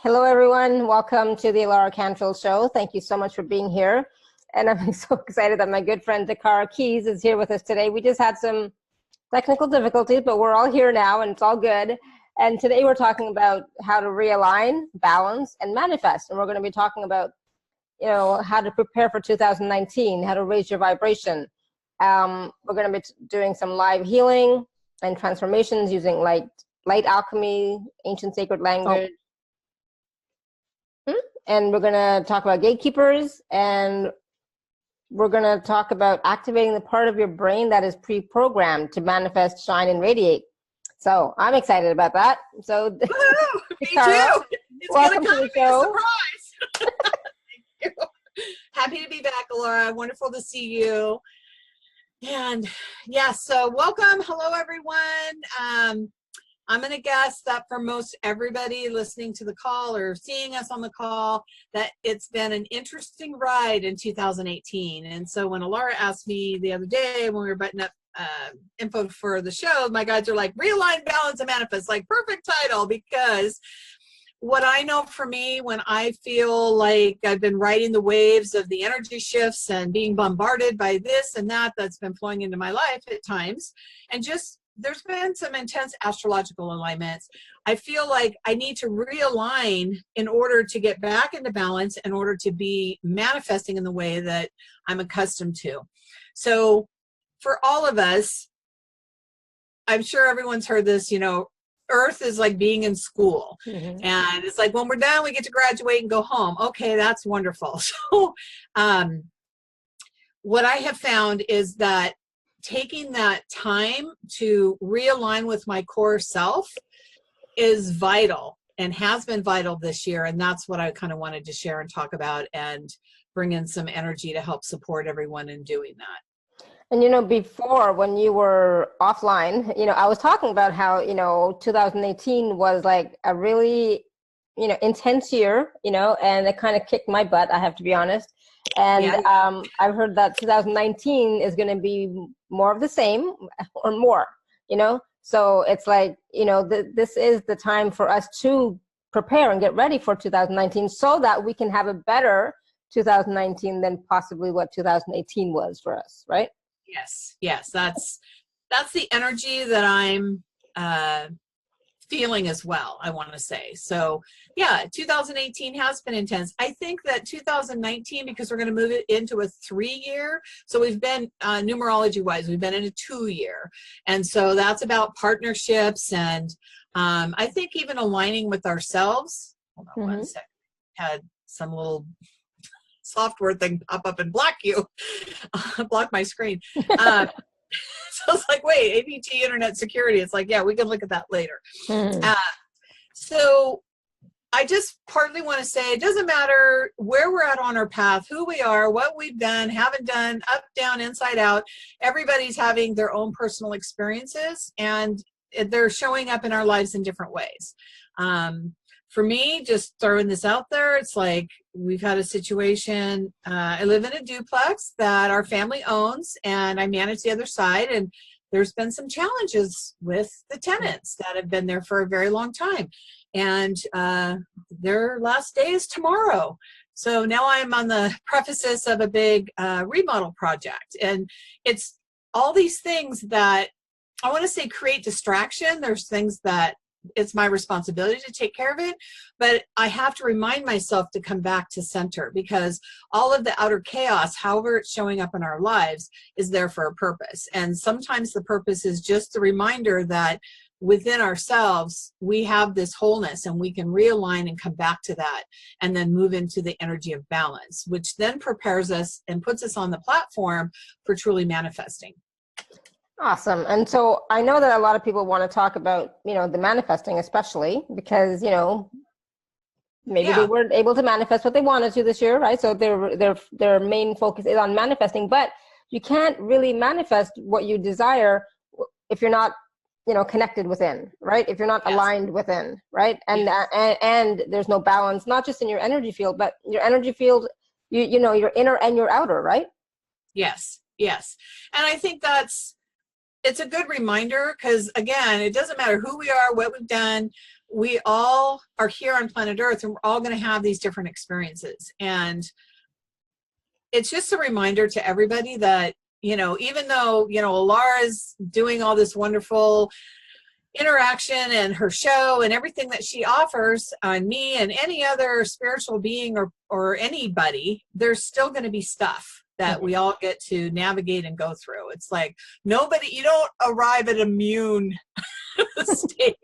Hello, everyone. Welcome to the DaKara Kies show. Thank you so much for being here. And I'm so excited that my good friend DaKara Kies is here with us today. We just had some technical difficulties, but we're all here now and it's all good. And today we're talking about how to realign, balance, and manifest. And we're going to be talking about, how to prepare for 2019, how to raise your vibration. We're going to be doing some live healing and transformations using Light Alchemy, ancient sacred language. And we're going to talk about gatekeepers, and we're going to talk about activating the part of your brain that is pre-programmed to manifest, shine, and radiate. So I'm excited about that. So me too. It's welcome gonna to the show. Surprise. Thank you. Happy to be back, Laura. Wonderful to see you. And so welcome. Hello, everyone. I'm going to guess that for most everybody listening to the call or seeing us on the call, that it's been an interesting ride in 2018. And so when Laura asked me the other day when we were buttoning up info for the show, my guides are like, realign, balance, and manifest. Like, perfect title, because what I know for me, when I feel like I've been riding the waves of the energy shifts and being bombarded by this and that's been flowing into my life at times, and just there's been some intense astrological alignments. I feel like I need to realign in order to get back into balance, in order to be manifesting in the way that I'm accustomed to. So for all of us, I'm sure everyone's heard this, Earth is like being in school. Mm-hmm. And it's like, when we're done, we get to graduate and go home. Okay, that's wonderful. So what I have found is that taking that time to realign with my core self is vital and has been vital this year. And that's what I kind of wanted to share and talk about and bring in some energy to help support everyone in doing that. And, before, when you were offline, I was talking about how, 2018 was like a really, intense year, and it kind of kicked my butt, I have to be honest. And yeah. I've heard that 2019 is going to be more of the same or more, So it's like, this is the time for us to prepare and get ready for 2019 so that we can have a better 2019 than possibly what 2018 was for us, right? Yes, that's the energy that I'm feeling as well, I want to say. So yeah, 2018 has been intense. I think that 2019, because we're going to move it into a 3-year, so we've been numerology wise, we've been in a 2-year, and so that's about partnerships and I think even aligning with ourselves. Hold on one second. Had some little software thing pop up and block my screen. So it's like, wait, ABT internet security. It's like, yeah, we can look at that later. So I just partly want to say, it doesn't matter where we're at on our path, who we are, what we've done, haven't done, up, down, inside out. Everybody's having their own personal experiences, and they're showing up in our lives in different ways. For me, just throwing this out there, it's like we've had a situation. I live in a duplex that our family owns, and I manage the other side. And there's been some challenges with the tenants that have been there for a very long time. And their last day is tomorrow. So now I'm on the precipice of a big remodel project. And it's all these things that I want to say create distraction. There's things that it's my responsibility to take care of it, but I have to remind myself to come back to center, because all of the outer chaos, however it's showing up in our lives, is there for a purpose. And sometimes the purpose is just the reminder that within ourselves, we have this wholeness, and we can realign and come back to that, and then move into the energy of balance, which then prepares us and puts us on the platform for truly manifesting. Awesome. And so I know that a lot of people want to talk about, the manifesting, especially because, maybe they weren't able to manifest what they wanted to this year, right? So their main focus is on manifesting, but you can't really manifest what you desire if you're not, connected within, right? If you're not aligned within, right? And there's no balance, not just in your energy field, but your energy field, your inner and your outer, right? Yes. And I think it's a good reminder, because again, it doesn't matter who we are, what we've done. we all are here on planet Earth, and we're all going to have these different experiences. And it's just a reminder to everybody that, you know, even though, you know, Alara's doing all this wonderful interaction and her show and everything that she offers on me and any other spiritual being or anybody, there's still going to be stuff that we all get to navigate and go through. It's like nobody, you don't arrive at immune stage.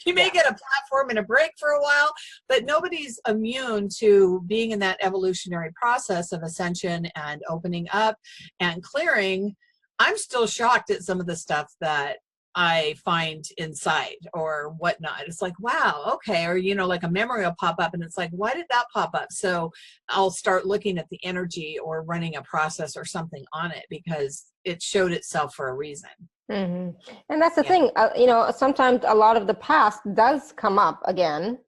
You may get a platform and a break for a while, but nobody's immune to being in that evolutionary process of ascension and opening up and clearing. I'm still shocked at some of the stuff that I find inside or whatnot. It's like, wow, okay. Or, you know, like a memory will pop up and it's like, why did that pop up? So I'll start looking at the energy or running a process or something on it because it showed itself for a reason. And that's the thing, you know, sometimes a lot of the past does come up again,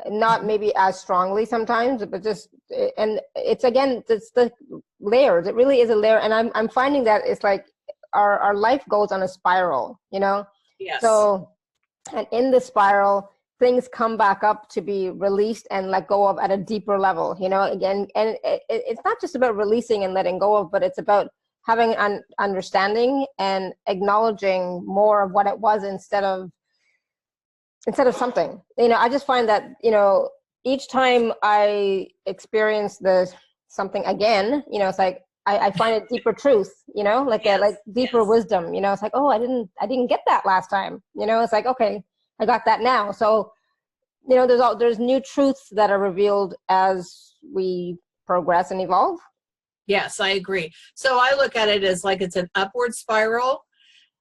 not maybe as strongly sometimes, but just, and it's again, it's the layers. It really is a layer. And I'm finding that it's like our life goes on a spiral, you know? Yes. So, and in the spiral, things come back up to be released and let go of at a deeper level, you know, again, and it's not just about releasing and letting go of, but it's about having an understanding and acknowledging more of what it was instead of something. You know, I just find that, you know, each time I experience something again, you know, it's like I find a deeper truth, you know, like like deeper wisdom, you know. It's like, oh, I didn't get that last time, you know. It's like, okay, I got that now. So, you know, there's new truths that are revealed as we progress and evolve. Yes, I agree. So I look at it as like it's an upward spiral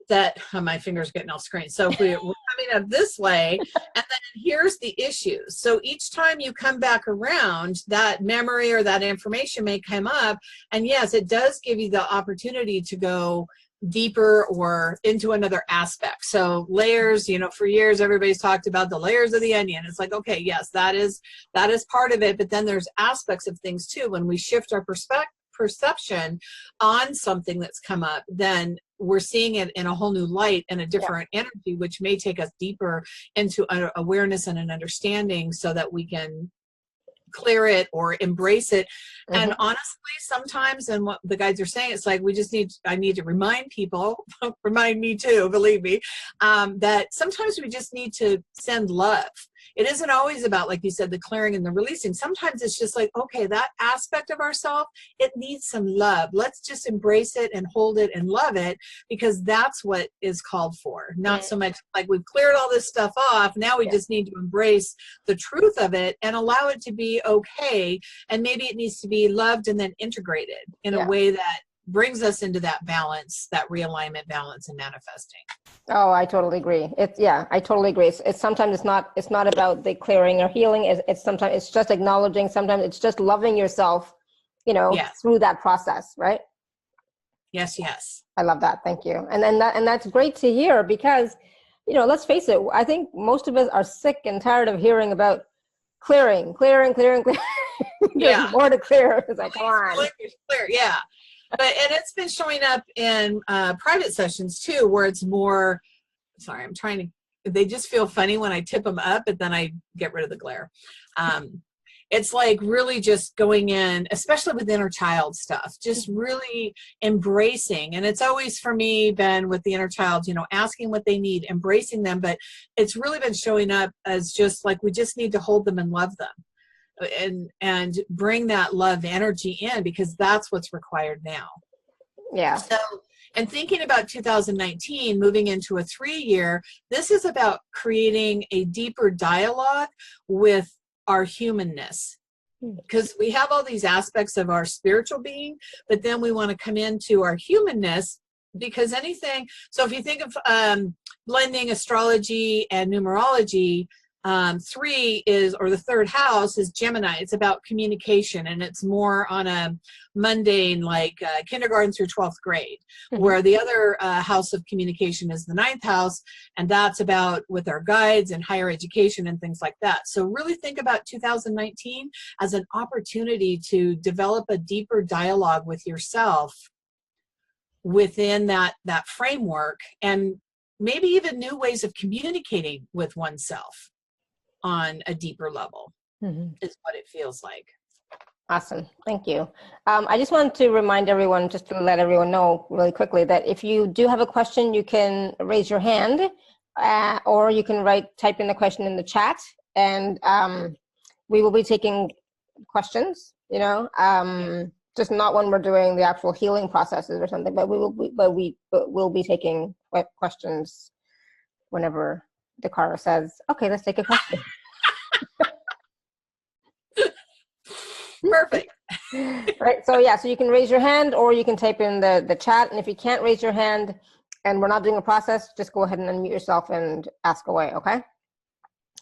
that my finger's getting off screen. So if we're coming up this way, and then here's the issues. So each time you come back around, that memory or that information may come up. And yes, it does give you the opportunity to go deeper or into another aspect. So layers, you know, for years, everybody's talked about the layers of the onion. It's like, okay, yes, that is part of it. But then there's aspects of things too. When we shift our perception on something that's come up, then we're seeing it in a whole new light and a different energy, which may take us deeper into awareness and an understanding so that we can clear it or embrace it. And honestly, sometimes, and what the guides are saying, it's like I need to remind people, remind me too, believe me, that sometimes we just need to send love. It isn't always about, like you said, the clearing and the releasing. Sometimes it's just like, okay, that aspect of ourselves, it needs some love. Let's just embrace it and hold it and love it, because that's what is called for. Not so much like we've cleared all this stuff off. Now we just need to embrace the truth of it and allow it to be okay. And maybe it needs to be loved and then integrated in a way that brings us into that balance, that realignment, balance, and manifesting. Oh, I totally agree. I totally agree. It's sometimes it's not about the clearing or healing. It's sometimes it's just acknowledging. Sometimes it's just loving yourself, you know, through that process, right? Yes, yes. I love that. Thank you. And that's great to hear, because, you know, let's face it. I think most of us are sick and tired of hearing about clearing. There's more to clear. It's like, come on. Clear, yeah. But, and it's been showing up in private sessions too, where it's more, sorry, they just feel funny when I tip them up, but then I get rid of the glare. It's like really just going in, especially with inner child stuff, just really embracing. And it's always for me been with the inner child, you know, asking what they need, embracing them. But it's really been showing up as just like, we just need to hold them and love them. And bring that love energy in, because that's what's required now. Yeah. So, and thinking about 2019, moving into a 3-year, this is about creating a deeper dialogue with our humanness. Because we have all these aspects of our spiritual being, but then we want to come into our humanness, because anything, so if you think of blending astrology and numerology, 3 is, or the third house is Gemini. It's about communication, and it's more on a mundane, like kindergarten through 12th grade, where the other house of communication is the 9th house, and that's about with our guides and higher education and things like that. So really think about 2019 as an opportunity to develop a deeper dialogue with yourself within that framework, and maybe even new ways of communicating with oneself. on a deeper level, Mm-hmm. is what it feels like. Awesome. Thank you. I just wanted to remind everyone, just to let everyone know really quickly, that if you do have a question, you can raise your hand, or you can type in the question in the chat, and we will be taking questions, just not when we're doing the actual healing processes or something, but we'll be taking questions whenever DaKara says, okay, let's take a question. Perfect. Right. So yeah, so you can raise your hand, or you can type in the chat. And if you can't raise your hand and we're not doing a process, just go ahead and unmute yourself and ask away. Okay.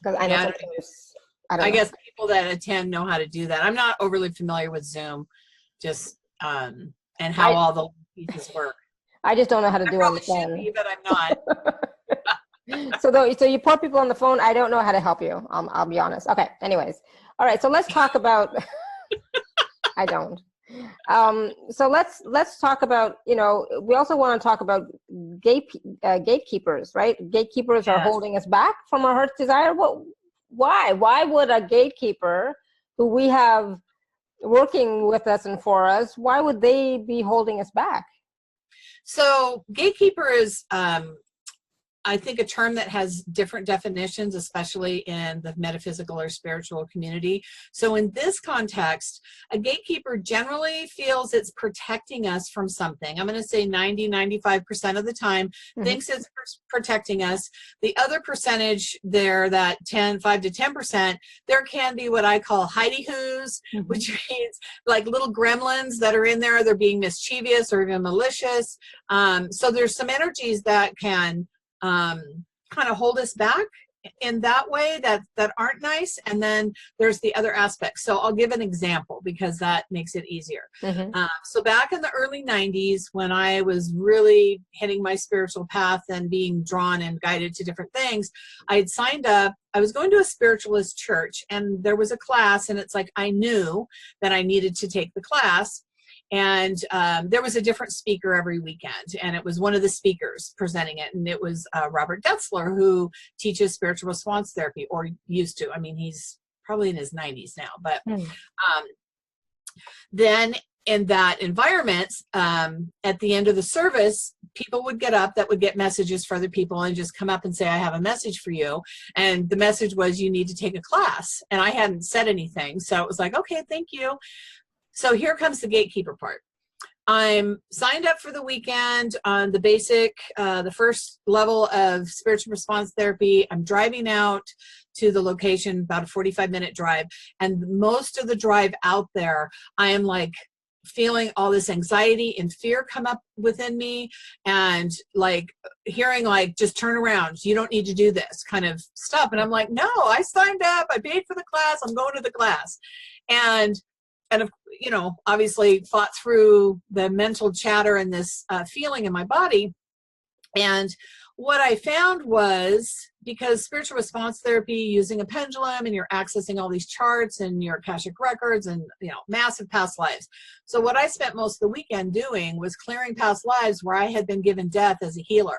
Because I know sometimes, I guess people that attend know how to do that. I'm not overly familiar with Zoom, just and how all the pieces work. I just don't know how to do it on the phone. Should be, but I'm not. So you poor people on the phone, I don't know how to help you. I'll be honest. Okay. Anyways. All right. So let's talk about. I don't. So let's talk about, we also want to talk about gatekeepers, right? Gatekeepers are holding us back from our heart's desire. Why would a gatekeeper who we have working with us and for us, why would they be holding us back? So gatekeeper is, I think, a term that has different definitions, especially in the metaphysical or spiritual community. So in this context, a gatekeeper generally feels it's protecting us from something. I'm going to say 90-95% of the time thinks it's protecting us. The other percentage there, that 5 to 10%, there can be what I call hidey-hoos, which means like little gremlins that are in there. They're being mischievous or even malicious. So there's some energies that can kind of hold us back in that way that aren't nice. And then there's the other aspects. So I'll give an example because that makes it easier. So back in the early 90s, when I was really hitting my spiritual path and being drawn and guided to different things, I had signed up. I was going to a spiritualist church, and there was a class, and it's like I knew that I needed to take the class. And there was a different speaker every weekend, and it was one of the speakers presenting it, and it was Robert Detzler, who teaches spiritual response therapy, or used to. I mean, he's probably in his 90s now, but then in that environment, at the end of the service, people would get up that would get messages for other people and just come up and say, I have a message for you. And the message was, you need to take a class. And I hadn't said anything, so it was like, okay, thank you. So here comes the gatekeeper part. I'm signed up for the weekend on the basic, the first level of spiritual response therapy. I'm driving out to the location, about a 45-minute drive. And most of the drive out there, I am like feeling all this anxiety and fear come up within me, and like hearing like, just turn around, you don't need to do this kind of stuff. And I'm like, no, I signed up, I paid for the class, I'm going to the class. And obviously fought through the mental chatter and this feeling in my body. And what I found was, because spiritual response therapy, using a pendulum, and you're accessing all these charts and your Akashic records and, massive past lives. So what I spent most of the weekend doing was clearing past lives where I had been given death as a healer.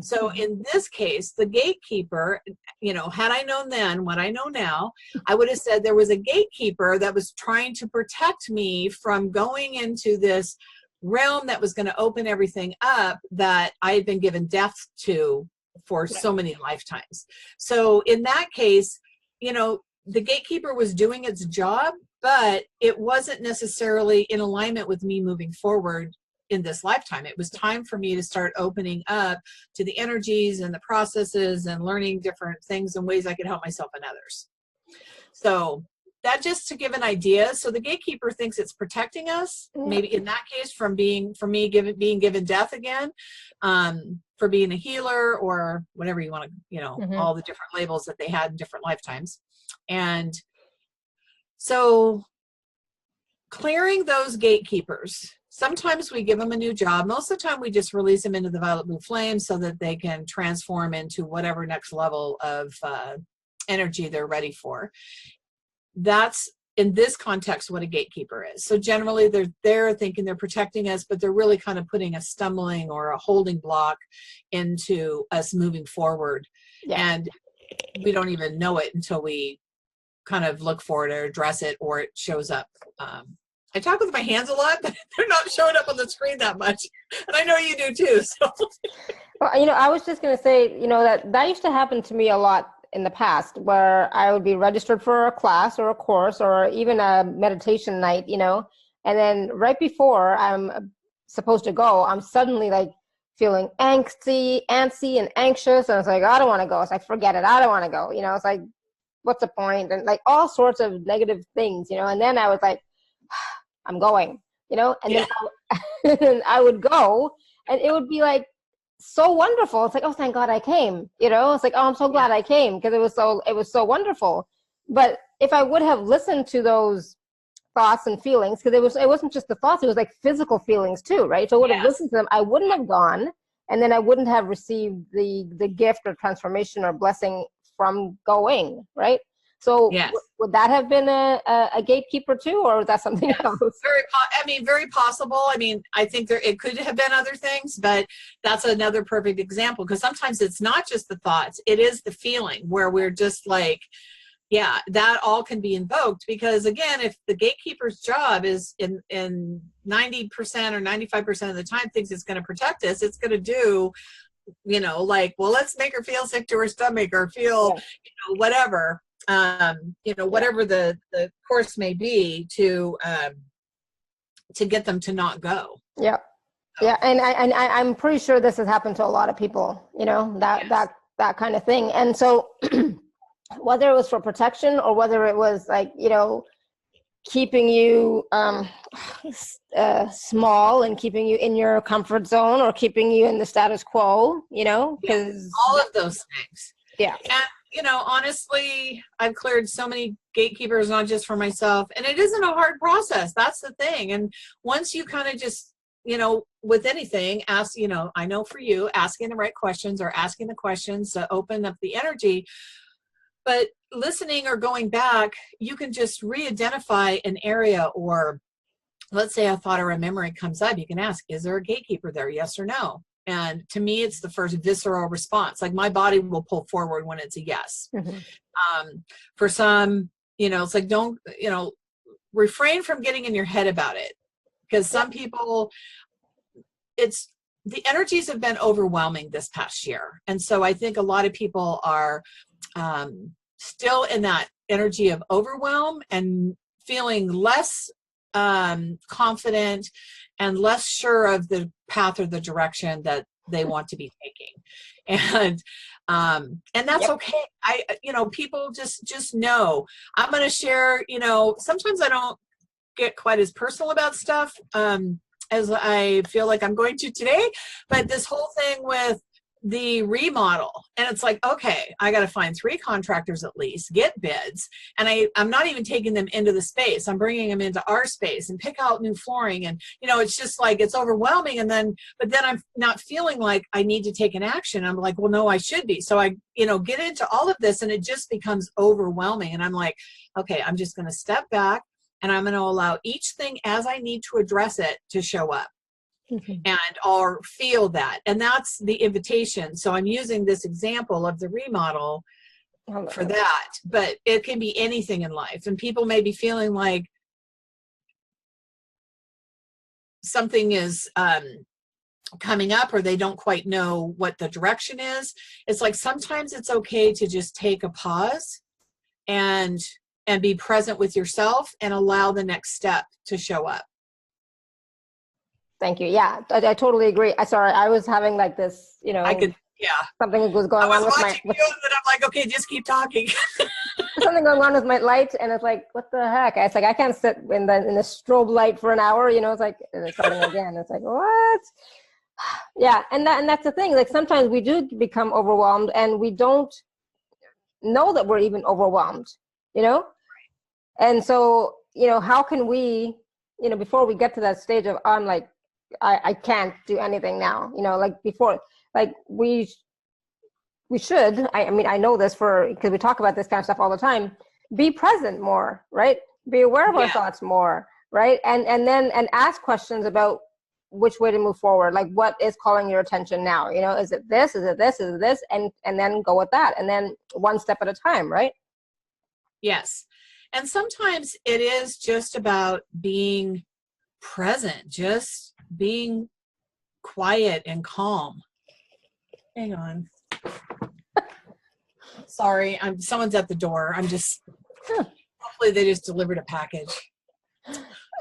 So in this case, the gatekeeper, had I known then what I know now, I would have said there was a gatekeeper that was trying to protect me from going into this realm that was going to open everything up that I had been given death to for so many lifetimes. So in that case, the gatekeeper was doing its job, but it wasn't necessarily in alignment with me moving forward in this lifetime. It was time for me to start opening up to the energies and the processes and learning different things and ways I could help myself and others. So that, just to give an idea. So the gatekeeper thinks it's protecting us, maybe in that case from being given death again, for being a healer or whatever you want to, all the different labels that they had in different lifetimes. And so clearing those gatekeepers, sometimes we give them a new job. Most of the time we just release them into the violet blue flame so that they can transform into whatever next level of energy they're ready for. That's, in this context, what a gatekeeper is. So generally they're there thinking they're protecting us, but they're really kind of putting a stumbling or a holding block into us moving forward. And we don't even know it until we kind of look for it or address it, or it shows up. I talk with my hands a lot, but they're not showing up on the screen that much. And I know you do too. So, well, you know, I was just going to say, you know, that used to happen to me a lot in the past, where I would be registered for a class or a course or even a meditation night, you know, and then right before I'm supposed to go, I'm suddenly like feeling antsy and anxious. And it's like, I don't want to go. It's like, forget it. I don't want to go. You know, it's like, what's the point? And like all sorts of negative things, you know, and then I was like, I'm going, you know, and then I would go, and it would be like so wonderful. It's like, oh, thank God I came, you know. It's like, oh, I'm so glad I came, because it was so wonderful. But if I would have listened to those thoughts and feelings, because it wasn't just the thoughts, it was like physical feelings too, right? So I would have listened to them, I wouldn't have gone, and then I wouldn't have received the gift or transformation or blessing from going, right? So would that have been a gatekeeper too, or was that something else? Very possible. I mean, I think it could have been other things, but that's another perfect example, because sometimes it's not just the thoughts, it is the feeling where we're just like, yeah, that all can be invoked. Because again, if the gatekeeper's job is in 90% or 95% of the time thinks it's going to protect us, it's going to do, you know, like, well, let's make her feel sick to her stomach, or feel, you know, whatever. You know, whatever the course may be, to get them to not go. Yeah. Yeah. And I'm pretty sure this has happened to a lot of people, you know, that kind of thing. And so whether it was for protection, or whether it was like, you know, keeping you small and keeping you in your comfort zone, or keeping you in the status quo, you know, because all of those things. Yeah. And you know, honestly, I've cleared so many gatekeepers, not just for myself, and it isn't a hard process. That's the thing. And once you kind of just, you know, with anything, ask, you know, I know for you, asking the right questions, or asking the questions to open up the energy, but listening or going back, you can just re-identify an area. Or let's say a thought or a memory comes up, you can ask, is there a gatekeeper there? Yes or no? And to me, it's the first visceral response. Like my body will pull forward when it's a yes. For some, you know, it's like, don't, you know, refrain from getting in your head about it. Because some people, the energies have been overwhelming this past year. And so I think a lot of people are still in that energy of overwhelm, and feeling less confident and less sure of the path or the direction that they want to be taking. And that's okay. You know, people just know. I'm going to share, you know, sometimes I don't get quite as personal about stuff as I feel like I'm going to today, but this whole thing with the remodel, and it's like, okay, I got to find 3 contractors at least, get bids, and I'm not even taking them into the space, I'm bringing them into our space, and pick out new flooring, and you know, it's just like, it's overwhelming. And then, but then I'm not feeling like I need to take an action. I'm like, well, no, I should be. So I, you know, get into all of this, and it just becomes overwhelming. And I'm like, okay, I'm just going to step back, and I'm going to allow each thing as I need to address it to show up. And or feel that. And that's the invitation. So I'm using this example of the remodel for that, but it can be anything in life. And people may be feeling like something is coming up, or they don't quite know what the direction is. It's like, sometimes it's okay to just take a pause and be present with yourself, and allow the next step to show up. Thank you. Yeah, I totally agree. I was having like this, you know, something was going on with my. And I'm like, okay, just keep talking. Something going on with my light, and it's like, what the heck? It's like, I can't sit in the strobe light for an hour. You know, it's like, and it's starting again. It's like, what? Yeah, and that's the thing. Like sometimes we do become overwhelmed, and we don't know that we're even overwhelmed. You know, and so, you know, how can we, you know, before we get to that stage of, I'm like, I can't do anything now, you know, like before, like we should, I mean, I know this because we talk about this kind of stuff all the time, be present more, right? Be aware of our thoughts more, right? And then ask questions about which way to move forward. Like, what is calling your attention now? You know, is it this? Is it this? Is it this? And then go with that. And then one step at a time, right? Yes. And sometimes it is just about being present, just being quiet and calm. Hang on. Sorry, someone's at the door. Hopefully they just delivered a package.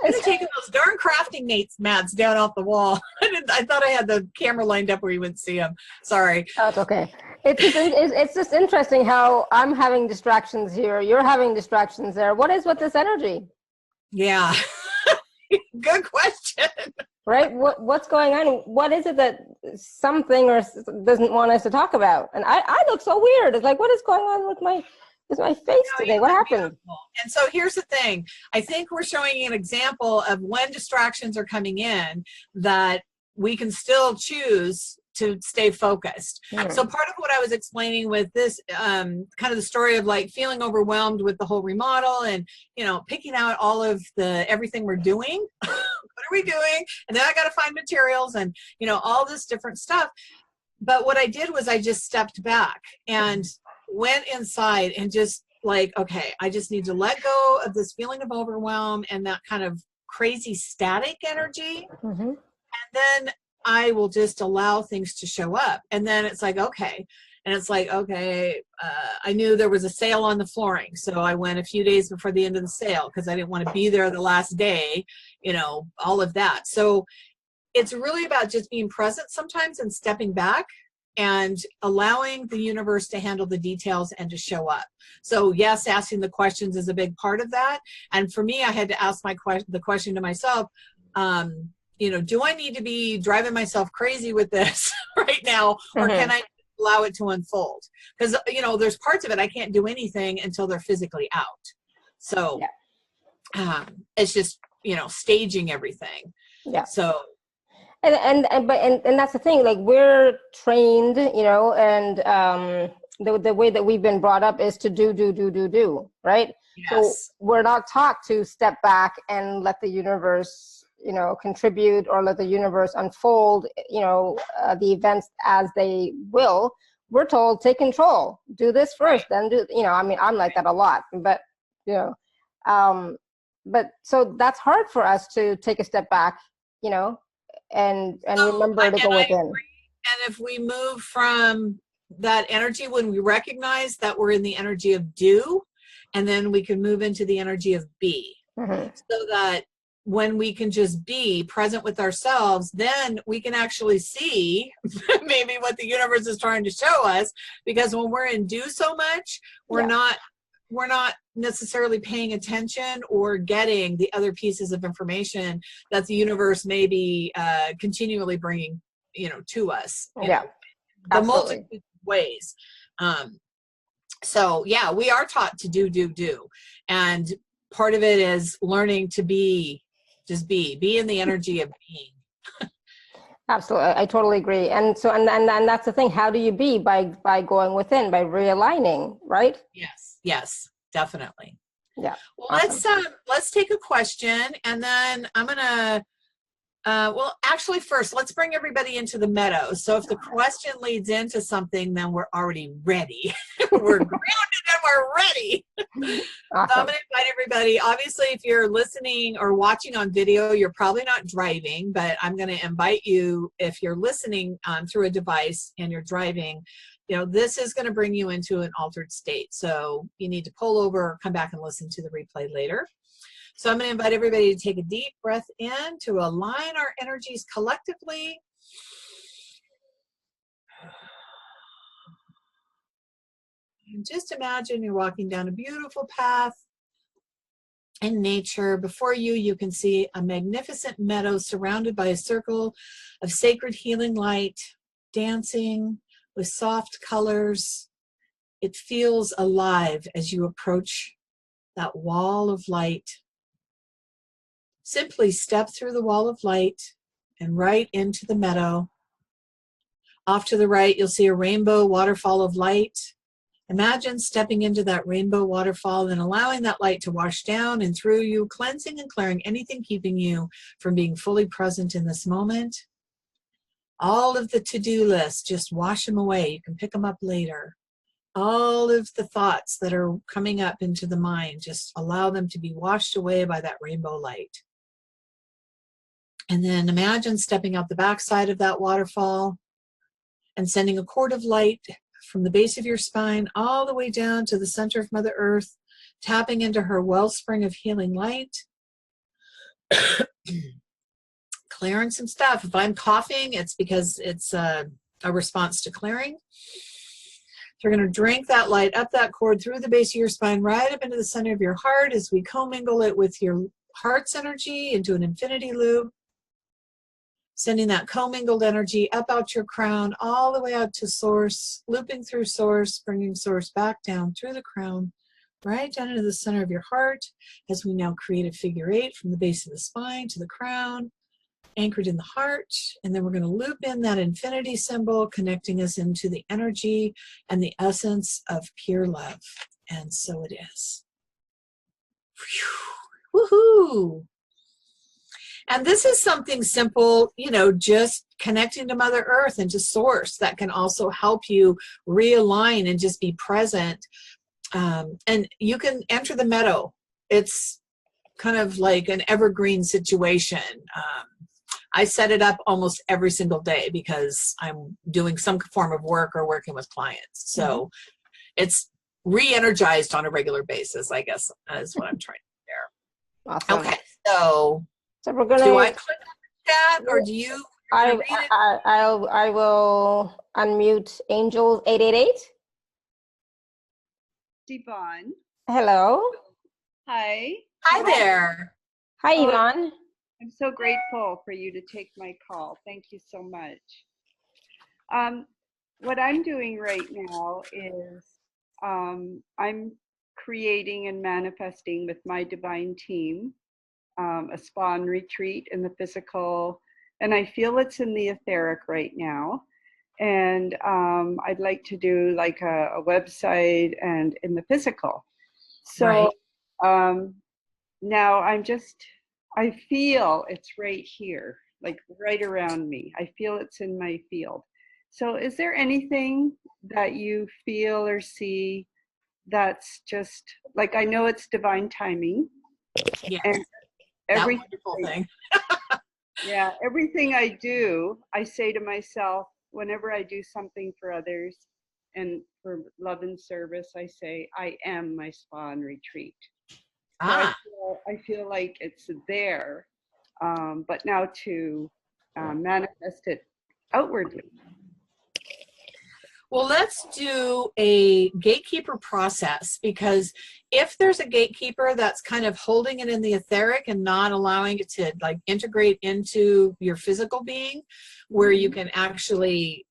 I'm taking those darn crafting mats down off the wall. I thought I had the camera lined up where you wouldn't see them. Sorry. Oh, it's okay. It's just interesting how I'm having distractions here. You're having distractions there. What is with this energy? Yeah. Good question. Right? What's going on? What is it that something or doesn't want us to talk about? And I look so weird. It's like, what is going on with my face today? What happened? Beautiful. And so here's the thing. I think we're showing you an example of when distractions are coming in that we can still choose to stay focused. So part of what I was explaining with this kind of the story of like feeling overwhelmed with the whole remodel and, you know, picking out all of everything we're doing. What are we doing? And then I got to find materials and, you know, all this different stuff. But what I did was I just stepped back and went inside and just like, okay, I just need to let go of this feeling of overwhelm and that kind of crazy static energy. And then I will just allow things to show up. And then it's like, okay. And it's like, okay, I knew there was a sale on the flooring. So I went a few days before the end of the sale because I didn't want to be there the last day, you know, all of that. So it's really about just being present sometimes and stepping back and allowing the universe to handle the details and to show up. So yes, asking the questions is a big part of that. And for me, I had to ask the question to myself, you know, do I need to be driving myself crazy with this right now? Or can I allow it to unfold? Because, you know, there's parts of it I can't do anything until they're physically out. So it's just, you know, staging everything. Yeah. So. And that's the thing, like we're trained, you know, and the way that we've been brought up is to do, right? Yes. So we're not taught to step back and let the universe, you know, contribute or let the universe unfold, you know, the events as they will. We're told, take control, do this first, then do, you know, I mean, I'm like that a lot, but, you know, but so that's hard for us to take a step back, you know, and remember to go within. And if we move from that energy, when we recognize that we're in the energy of do, and then we can move into the energy of be, so that when we can just be present with ourselves, then we can actually see maybe what the universe is trying to show us. Because when we're in do so much, we're not necessarily paying attention or getting the other pieces of information that the universe may be continually bringing, you know, to us. Yeah, the multitude of ways. So yeah, we are taught to do, and part of it is learning to be, just be in the energy of being. Absolutely, I totally agree. And so, and that's the thing. How do you be? By going within, by realigning, right? Yes, definitely. Yeah. Well, awesome. Let's take a question, and then I'm gonna. Well, actually, first, let's bring everybody into the meadow. So if the question leads into something, then we're already ready. We're grounded and we're ready. Awesome. So I'm going to invite everybody. Obviously, if you're listening or watching on video, you're probably not driving, but I'm going to invite you, if you're listening through a device and you're driving, you know, this is going to bring you into an altered state. So you need to pull over or come back and listen to the replay later. So I'm going to invite everybody to take a deep breath in to align our energies collectively. And just imagine you're walking down a beautiful path in nature. Before you, you can see a magnificent meadow surrounded by a circle of sacred healing light, dancing with soft colors. It feels alive as you approach that wall of light. Simply step through the wall of light and right into the meadow. Off to the right, you'll see a rainbow waterfall of light. Imagine stepping into that rainbow waterfall and allowing that light to wash down and through you, cleansing and clearing anything keeping you from being fully present in this moment. All of the to-do lists, just wash them away. You can pick them up later. All of the thoughts that are coming up into the mind, just allow them to be washed away by that rainbow light. And then imagine stepping out the backside of that waterfall and sending a cord of light from the base of your spine all the way down to the center of Mother Earth, tapping into her wellspring of healing light. Clearing some stuff. If I'm coughing, it's because it's a response to clearing. So we're going to drink that light up that cord through the base of your spine, right up into the center of your heart as we commingle it with your heart's energy into an infinity loop. Sending that commingled energy up out your crown, all the way out to source, looping through source, bringing source back down through the crown, right down into the center of your heart, as we now create a figure 8 from the base of the spine to the crown, anchored in the heart. And then we're going to loop in that infinity symbol, connecting us into the energy and the essence of pure love. And so it is. Whew. Woohoo! And this is something simple, you know, just connecting to Mother Earth and to Source that can also help you realign and just be present. And you can enter the meadow. It's kind of like an evergreen situation. I set it up almost every single day because I'm doing some form of work or working with clients. So it's re-energized on a regular basis, I guess, is what I'm trying to share. Awesome. Okay, so we're gonna. Do I click on the chat, or do you? I will unmute Angel 888. Devon. Hello. Hi. Hi there. Hi, Yvonne. I'm so grateful for you to take my call. Thank you so much. What I'm doing right now is I'm creating and manifesting with my divine team a spawn retreat in the physical, and I feel it's in the etheric right now. And I'd like to do like a website and in the physical. So now I feel it's right here, like right around me. I feel it's in my field. So is there anything that you feel or see that's just, like, I know it's divine timing. Yeah. And everything, yeah, everything I do, I say to myself, whenever I do something for others and for love and service, I say, I am my spawn retreat. So I feel like it's there, but now to manifest it outwardly. Well, let's do a gatekeeper process, because if there's a gatekeeper that's kind of holding it in the etheric and not allowing it to like integrate into your physical being, where you can actually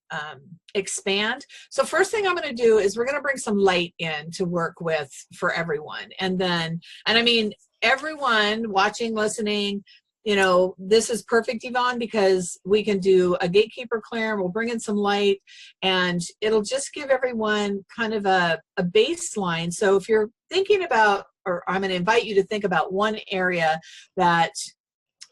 expand. So first thing I'm going to do is we're going to bring some light in to work with for everyone. And I mean, everyone watching, listening, you know, this is perfect, Yvonne, because we can do a gatekeeper clear, we'll bring in some light, and it'll just give everyone kind of a baseline. So if you're thinking about, or I'm going to invite you to think about one area that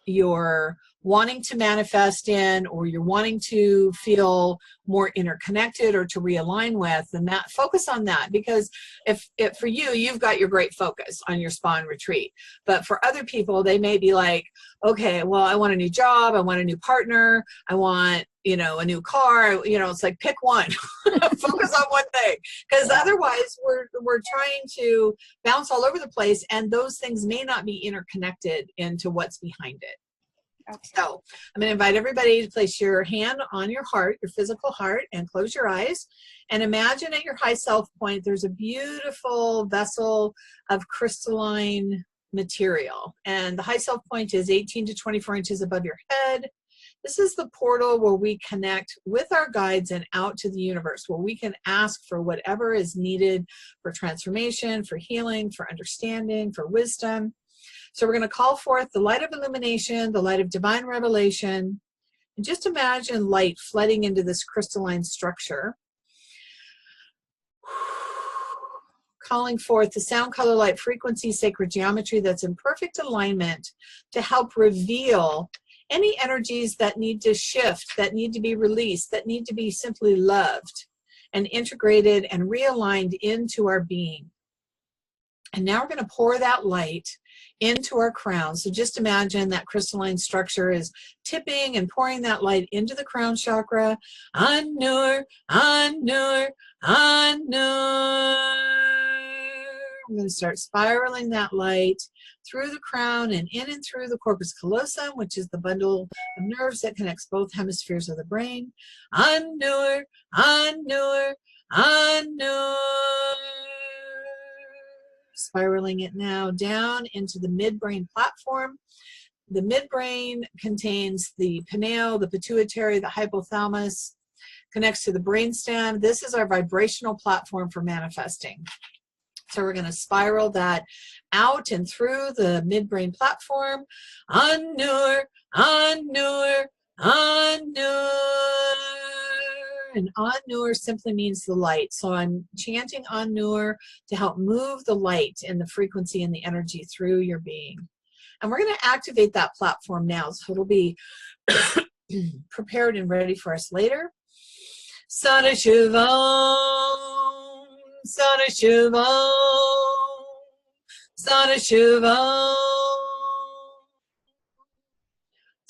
you're wanting to manifest in, or you're wanting to feel more interconnected or to realign with, and that focus on that. Because if for you, you've got your great focus on your spawn retreat, but for other people, they may be like, okay, well, I want a new job, I want a new partner, I want, you know, a new car, you know, it's like pick one. Focus on one thing, because otherwise we're trying to bounce all over the place, and those things may not be interconnected into what's behind it. Okay. So I'm going to invite everybody to place your hand on your heart, your physical heart, and close your eyes. And imagine at your high self point, there's a beautiful vessel of crystalline material. And the high self point is 18 to 24 inches above your head. This is the portal where we connect with our guides and out to the universe, where we can ask for whatever is needed for transformation, for healing, for understanding, for wisdom. So we're going to call forth the light of illumination, the light of divine revelation, and just imagine light flooding into this crystalline structure. calling forth the sound, color, light, frequency, sacred geometry that's in perfect alignment to help reveal any energies that need to shift, that need to be released, that need to be simply loved and integrated and realigned into our being. And now we're going to pour that light into our crown. So just imagine that crystalline structure is tipping and pouring that light into the crown chakra. An-nur, an-nur, an-nur. We're going to start spiraling that light through the crown and in and through the corpus callosum, which is the bundle of nerves that connects both hemispheres of the brain. An-nur, an-nur, an-nur. Spiraling it now down into the midbrain platform. The midbrain contains the pineal, the pituitary, the hypothalamus, connects to the brainstem. This is our vibrational platform for manifesting. So we're going to spiral that out and through the midbrain platform. An-nur, an-nur, an-nur. And An-nur simply means the light. So I'm chanting An-nur to help move the light and the frequency and the energy through your being. And we're going to activate that platform now, so it'll be prepared and ready for us later. Sadashivam, Sadashivam, Sadashivam.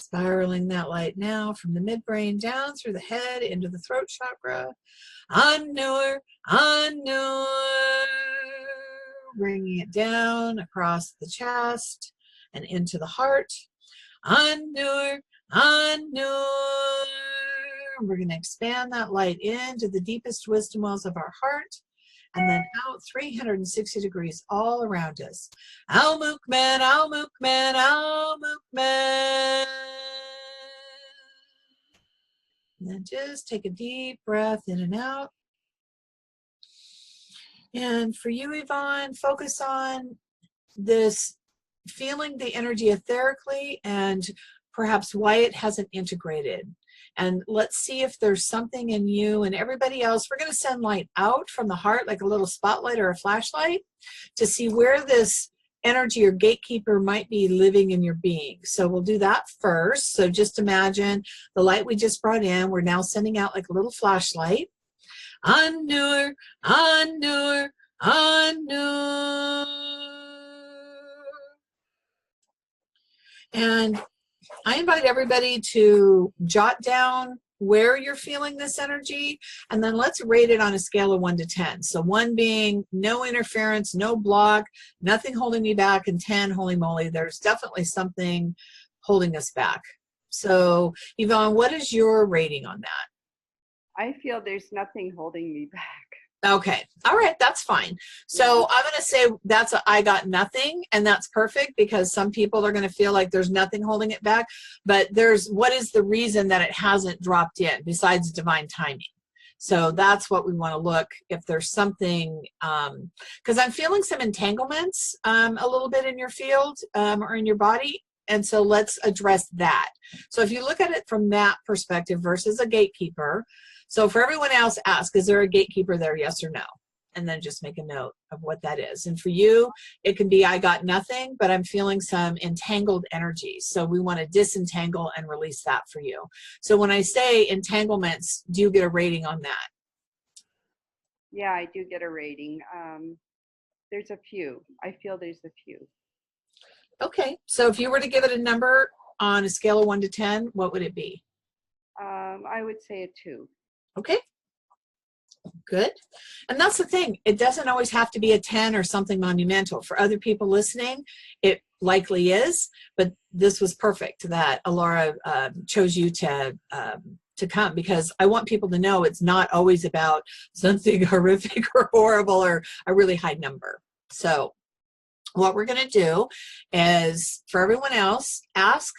Spiraling that light now from the midbrain down through the head into the throat chakra. An-nur, an-nur. Bringing it down across the chest and into the heart. An-nur, an-nur. We're going to expand that light into the deepest wisdom wells of our heart and then out 360 degrees all around us. Al-Mukman, Al-Mukman, Al-Mukman. And then just take a deep breath in and out. And for you, Yvonne, focus on this, feeling the energy etherically and perhaps why it hasn't integrated. And let's see if there's something in you and everybody else. We're going to send light out from the heart like a little spotlight or a flashlight to see where this energy or gatekeeper might be living in your being. So we'll do that first. So just imagine the light we just brought in, we're now sending out like a little flashlight. An-nur, an-nur, an-nur. And I invite everybody to jot down where you're feeling this energy, and then let's rate it on a scale of 1 to 10. So 1 being no interference, no block, nothing holding me back, and 10, holy moly, there's definitely something holding us back. So Yvonne, what is your rating on that? I feel there's nothing holding me back. Okay. All right. That's fine. So I'm going to say that's a I got nothing, and that's perfect because some people are going to feel like there's nothing holding it back, but what is the reason that it hasn't dropped in besides divine timing? So that's what we want to look, if there's something, because I'm feeling some entanglements a little bit in your field or in your body. And so let's address that. So if you look at it from that perspective versus a gatekeeper, so for everyone else, ask, is there a gatekeeper there, yes or no? And then just make a note of what that is. And for you, it can be, I got nothing, but I'm feeling some entangled energies. So we want to disentangle and release that for you. So when I say entanglements, do you get a rating on that? Yeah, I do get a rating. There's a few. I feel there's a few. Okay. So if you were to give it a number on a scale of 1 to 10, what would it be? I would say a 2. Okay. Good. And that's the thing. It doesn't always have to be a 10 or something monumental. For other people listening, it likely is, but this was perfect that Alara chose you to come, because I want people to know it's not always about something horrific or horrible or a really high number. So what we're going to do is, for everyone else, ask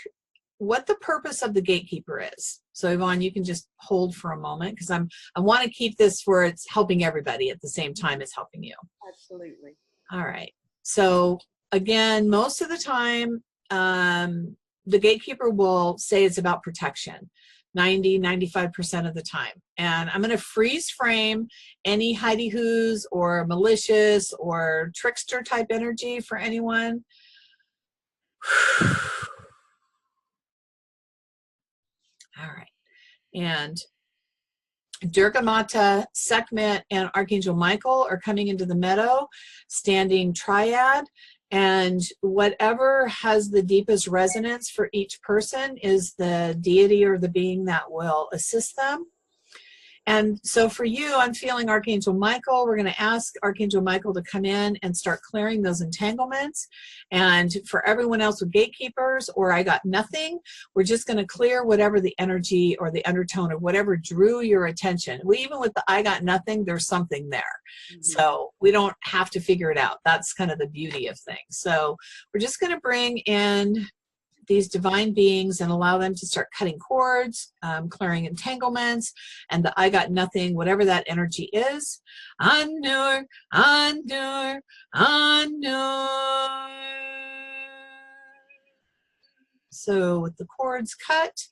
what the purpose of the gatekeeper is. So Yvonne, you can just hold for a moment, because I want to keep this where it's helping everybody at the same time as helping you. Absolutely. All right. So again, most of the time, the gatekeeper will say it's about protection. 95% of the time. And I'm going to freeze frame any hidey-hoos or malicious or trickster type energy for anyone. All right. And Durga Mata, Sekhmet, and Archangel Michael are coming into the meadow, standing triad. And whatever has the deepest resonance for each person is the deity or the being that will assist them. And so for you, I'm feeling Archangel Michael. We're going to ask Archangel Michael to come in and start clearing those entanglements. And for everyone else with gatekeepers or I got nothing, we're just going to clear whatever the energy or the undertone or whatever drew your attention. Even with the I got nothing, there's something there. Mm-hmm. So we don't have to figure it out. That's kind of the beauty of things. So we're just going to bring in these divine beings and allow them to start cutting cords, clearing entanglements, and the I got nothing, whatever that energy is. Anur, Anur, Anur. So with the cords cut,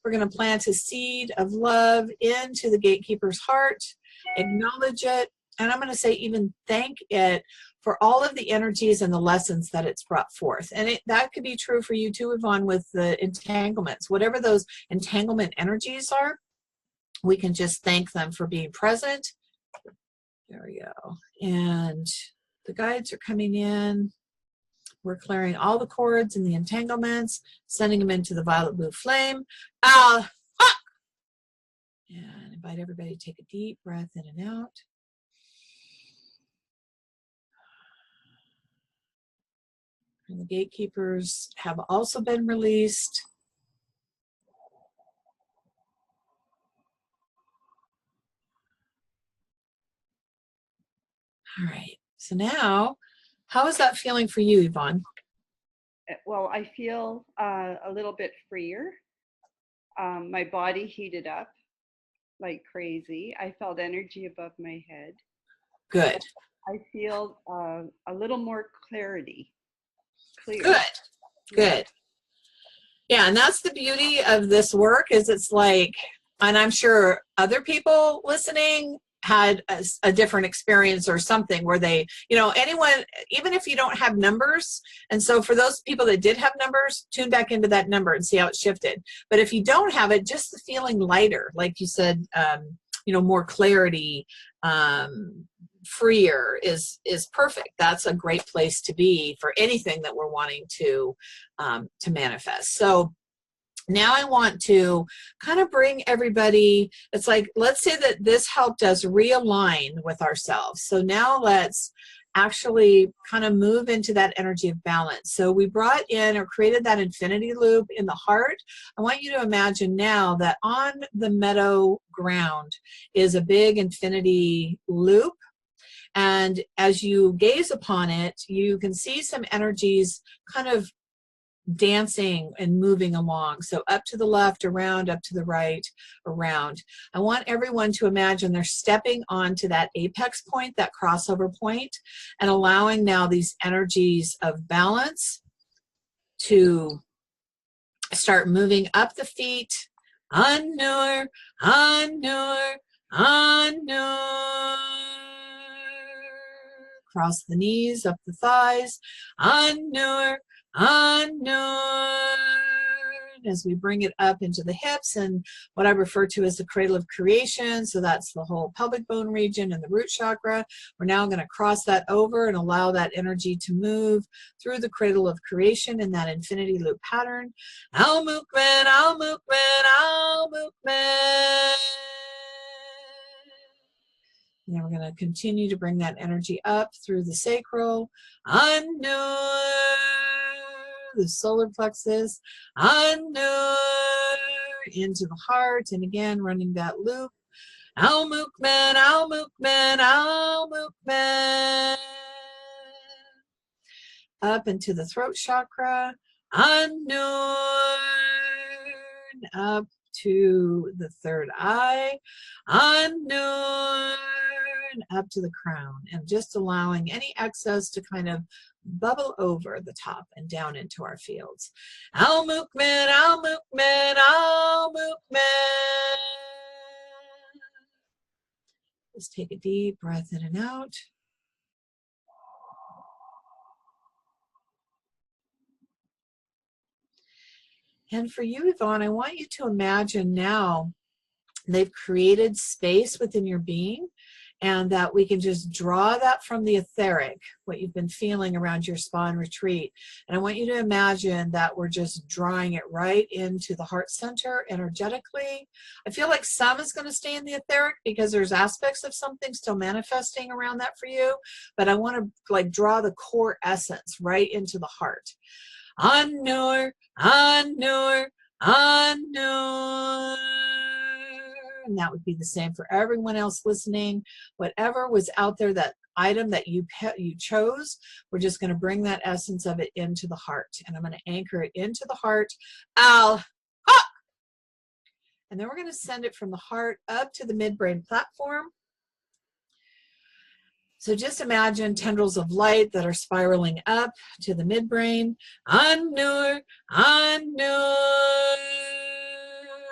we're going to plant a seed of love into the gatekeeper's heart, acknowledge it, and I'm going to say even thank it for all of the energies and the lessons that it's brought forth. And that could be true for you too, Yvonne, with the entanglements. Whatever those entanglement energies are, we can just thank them for being present. There we go. And the guides are coming in. We're clearing all the cords and the entanglements, sending them into the violet blue flame. And invite everybody to take a deep breath in and out. And the gatekeepers have also been released. All right. So now, how is that feeling for you, Yvonne? Well, I feel a little bit freer. My body heated up like crazy. I felt energy above my head. Good. I feel a little more clarity. Clear. Good. Good. Yeah, and that's the beauty of this work is it's like, and I'm sure other people listening had a different experience or something where they, you know, anyone, even if you don't have numbers, and so for those people that did have numbers, tune back into that number and see how it shifted. But if you don't have it, just the feeling lighter, like you said, you know, more clarity, freer is perfect. That's a great place to be for anything that we're wanting to manifest. So now I want to kind of bring everybody, it's like, let's say that this helped us realign with ourselves. So now let's actually kind of move into that energy of balance. So we brought in or created that infinity loop in the heart. I want you to imagine now that on the meadow ground is a big infinity loop. And as you gaze upon it, you can see some energies kind of dancing and moving along. So up to the left, around, up to the right, around. I want everyone to imagine they're stepping onto that apex point, that crossover point, and allowing now these energies of balance to start moving up the feet. Anur, Anur, Anur. Cross the knees, up the thighs. Anur, Anur. As we bring it up into the hips and what I refer to as the cradle of creation. So that's the whole pelvic bone region and the root chakra. We're now going to cross that over and allow that energy to move through the cradle of creation in that infinity loop pattern. Al Mukman, Al Mukman, Al Mukman. And then we're going to continue to bring that energy up through the sacral. Anur. The solar plexus, Anur, into the heart, and again running that loop. Al Mukman, Al Mukman, Al Mukman. Up into the throat chakra, Anur. Up to the third eye, Anur. and up to the crown, and just allowing any excess to kind of bubble over the top and down into our fields. Al Mukmin, Al Mukmin, Al Mukmin. Just take a deep breath in and out. And for you, Yvonne, I want you to imagine now they've created space within your being, and that we can just draw that from the etheric, what you've been feeling around your spa and retreat. And I want you to imagine that we're just drawing it right into the heart center energetically. I feel like some is going to stay in the etheric because there's aspects of something still manifesting around that for you, but I want to like draw the core essence right into the heart. An-Nur, An-Nur, An-Nur. And that would be the same for everyone else listening. Whatever was out there, that item that you chose, we're just going to bring that essence of it into the heart. And I'm going to anchor it into the heart. Al-Haq! And then we're going to send it from the heart up to the midbrain platform. So just imagine tendrils of light that are spiraling up to the midbrain. An-Nur, An-Nur.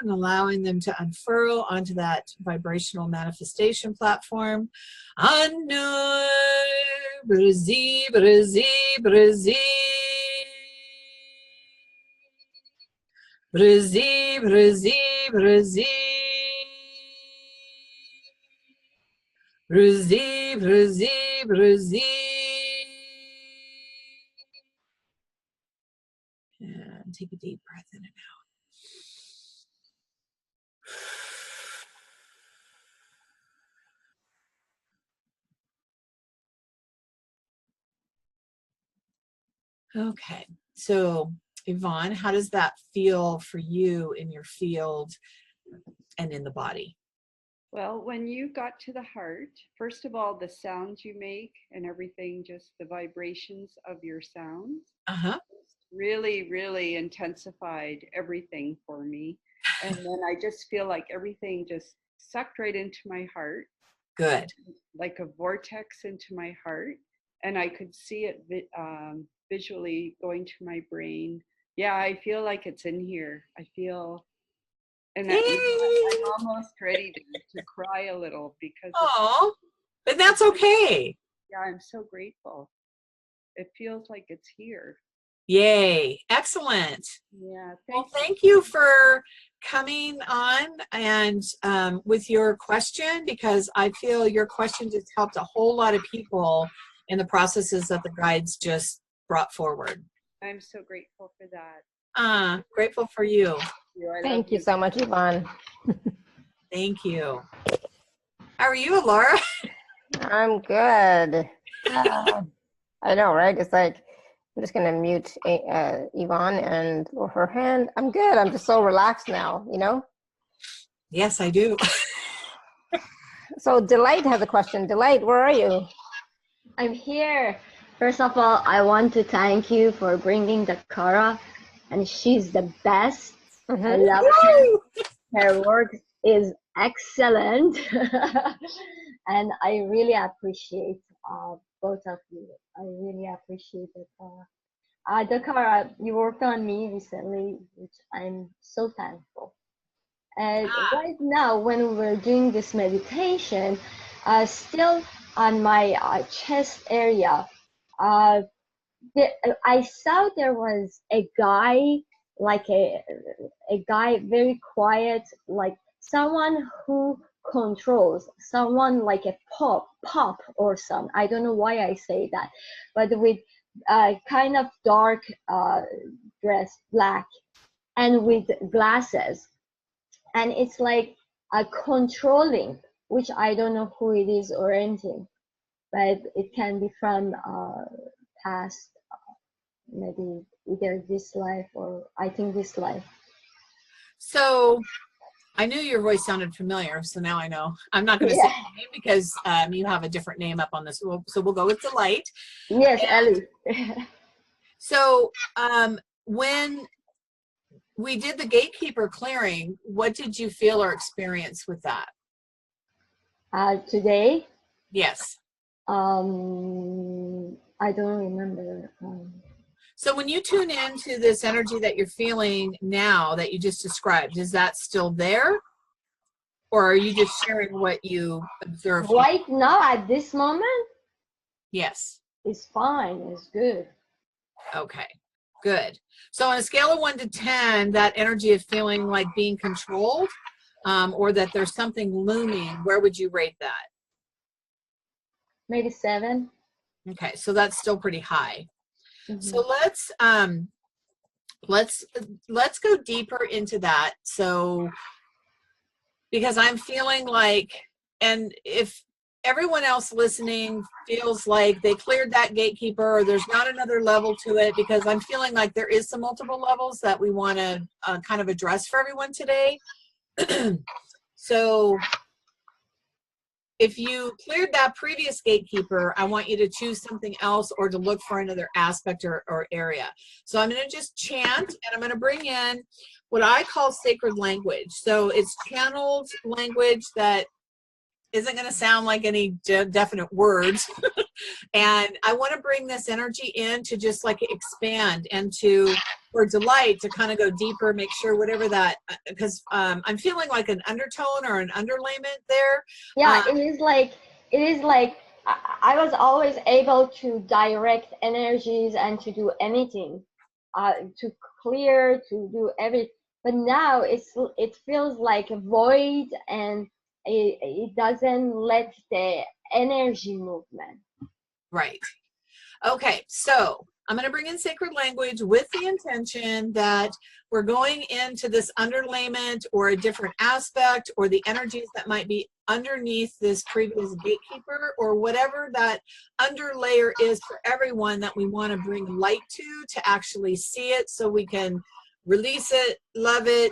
And allowing them to unfurl onto that vibrational manifestation platform. An-Nur, Brazi, Brazi, Brazi. Brazi, Brazi, Brazi. Brazi, Brazi, Brazi. And take a deep breath in and out. Okay, so Yvonne, how does that feel for you in your field and in the body? Well, when you got to the heart, first of all, the sounds you make and everything, just the vibrations of your sounds, really, really intensified everything for me. And then I just feel like everything just sucked right into my heart. Good. Like a vortex into my heart. And I could see it visually going to my brain. Yeah, I feel like it's in here. I feel, and I'm almost ready to cry a little because. Oh, but that's okay. Yeah, I'm so grateful. It feels like it's here. Yay. Excellent. Yeah. Thank you for coming on and with your question, because I feel your question just helped a whole lot of people in the processes that the guides just brought forward. I'm so grateful for that. Grateful for you. Thank you so much, Yvonne. Thank you. How are you, Laura? I'm good. I know, right? It's like, I'm just going to mute Yvonne and her hand. I'm good. I'm just so relaxed now, you know? Yes, I do. So Delight has a question. Delight, where are you? I'm here. First of all, I want to thank you for bringing DaKara, and she's the best. Mm-hmm. I love her. Her work is excellent, and I really appreciate both of you. I really appreciate it. DaKara, you worked on me recently, which I'm so thankful. And right now, when we're doing this meditation, still on my chest area, I saw there was a guy, like a guy very quiet, like someone who controls, someone like a pop or some. I don't know why I say that, but with kind of dark dress, black, and with glasses. And it's like a controlling, which I don't know who it is or anything, but it can be from past, maybe either this life or I think this life. So I knew your voice sounded familiar, so now I know. I'm not going to say your name because you have a different name up on this. So we'll go with Delight. Yes, Ellie. So when we did the Gatekeeper clearing, what did you feel or experience with that? Today, Yes. I don't remember. So when you tune into this energy that you're feeling now that you just described, is that still there? Or are you just sharing what you observed? Right now, at this moment, Yes. it's fine. It's good. Okay, good. So on a scale of 1 to 10, that energy of feeling like being controlled, or that there's something looming, where would you rate that? Maybe 7. Okay, so that's still pretty high. Mm-hmm. So let's go deeper into that. So because I'm feeling like, and if everyone else listening feels like they cleared that gatekeeper or there's not another level to it, because I'm feeling like there is some multiple levels that we want to kind of address for everyone today. So if you cleared that previous gatekeeper, I want you to choose something else or to look for another aspect or area. So I'm going to just chant, and I'm going to bring in what I call sacred language. So it's channeled language that isn't going to sound like any definite words. And I want to bring this energy in to just like expand and to, for Delight to kind of go deeper, make sure whatever that, because I'm feeling like an undertone or an underlayment there. Yeah, it is like I was always able to direct energies and to do anything, to clear, to do everything. But now it feels like a void, and it doesn't let the energy movement. Right. Okay, so I'm going to bring in sacred language with the intention that we're going into this underlayment or a different aspect or the energies that might be underneath this previous gatekeeper or whatever that underlayer is for everyone that we want to bring light to actually see it so we can release it, love it,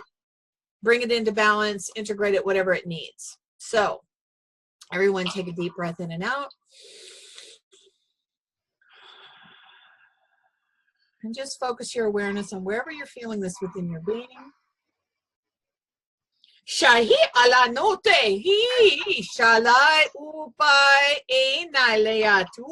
bring it into balance, integrate it, whatever it needs. So everyone take a deep breath in and out. And just focus your awareness on wherever you're feeling this within your being. Shahi ala note hi shalai upai e nalea tu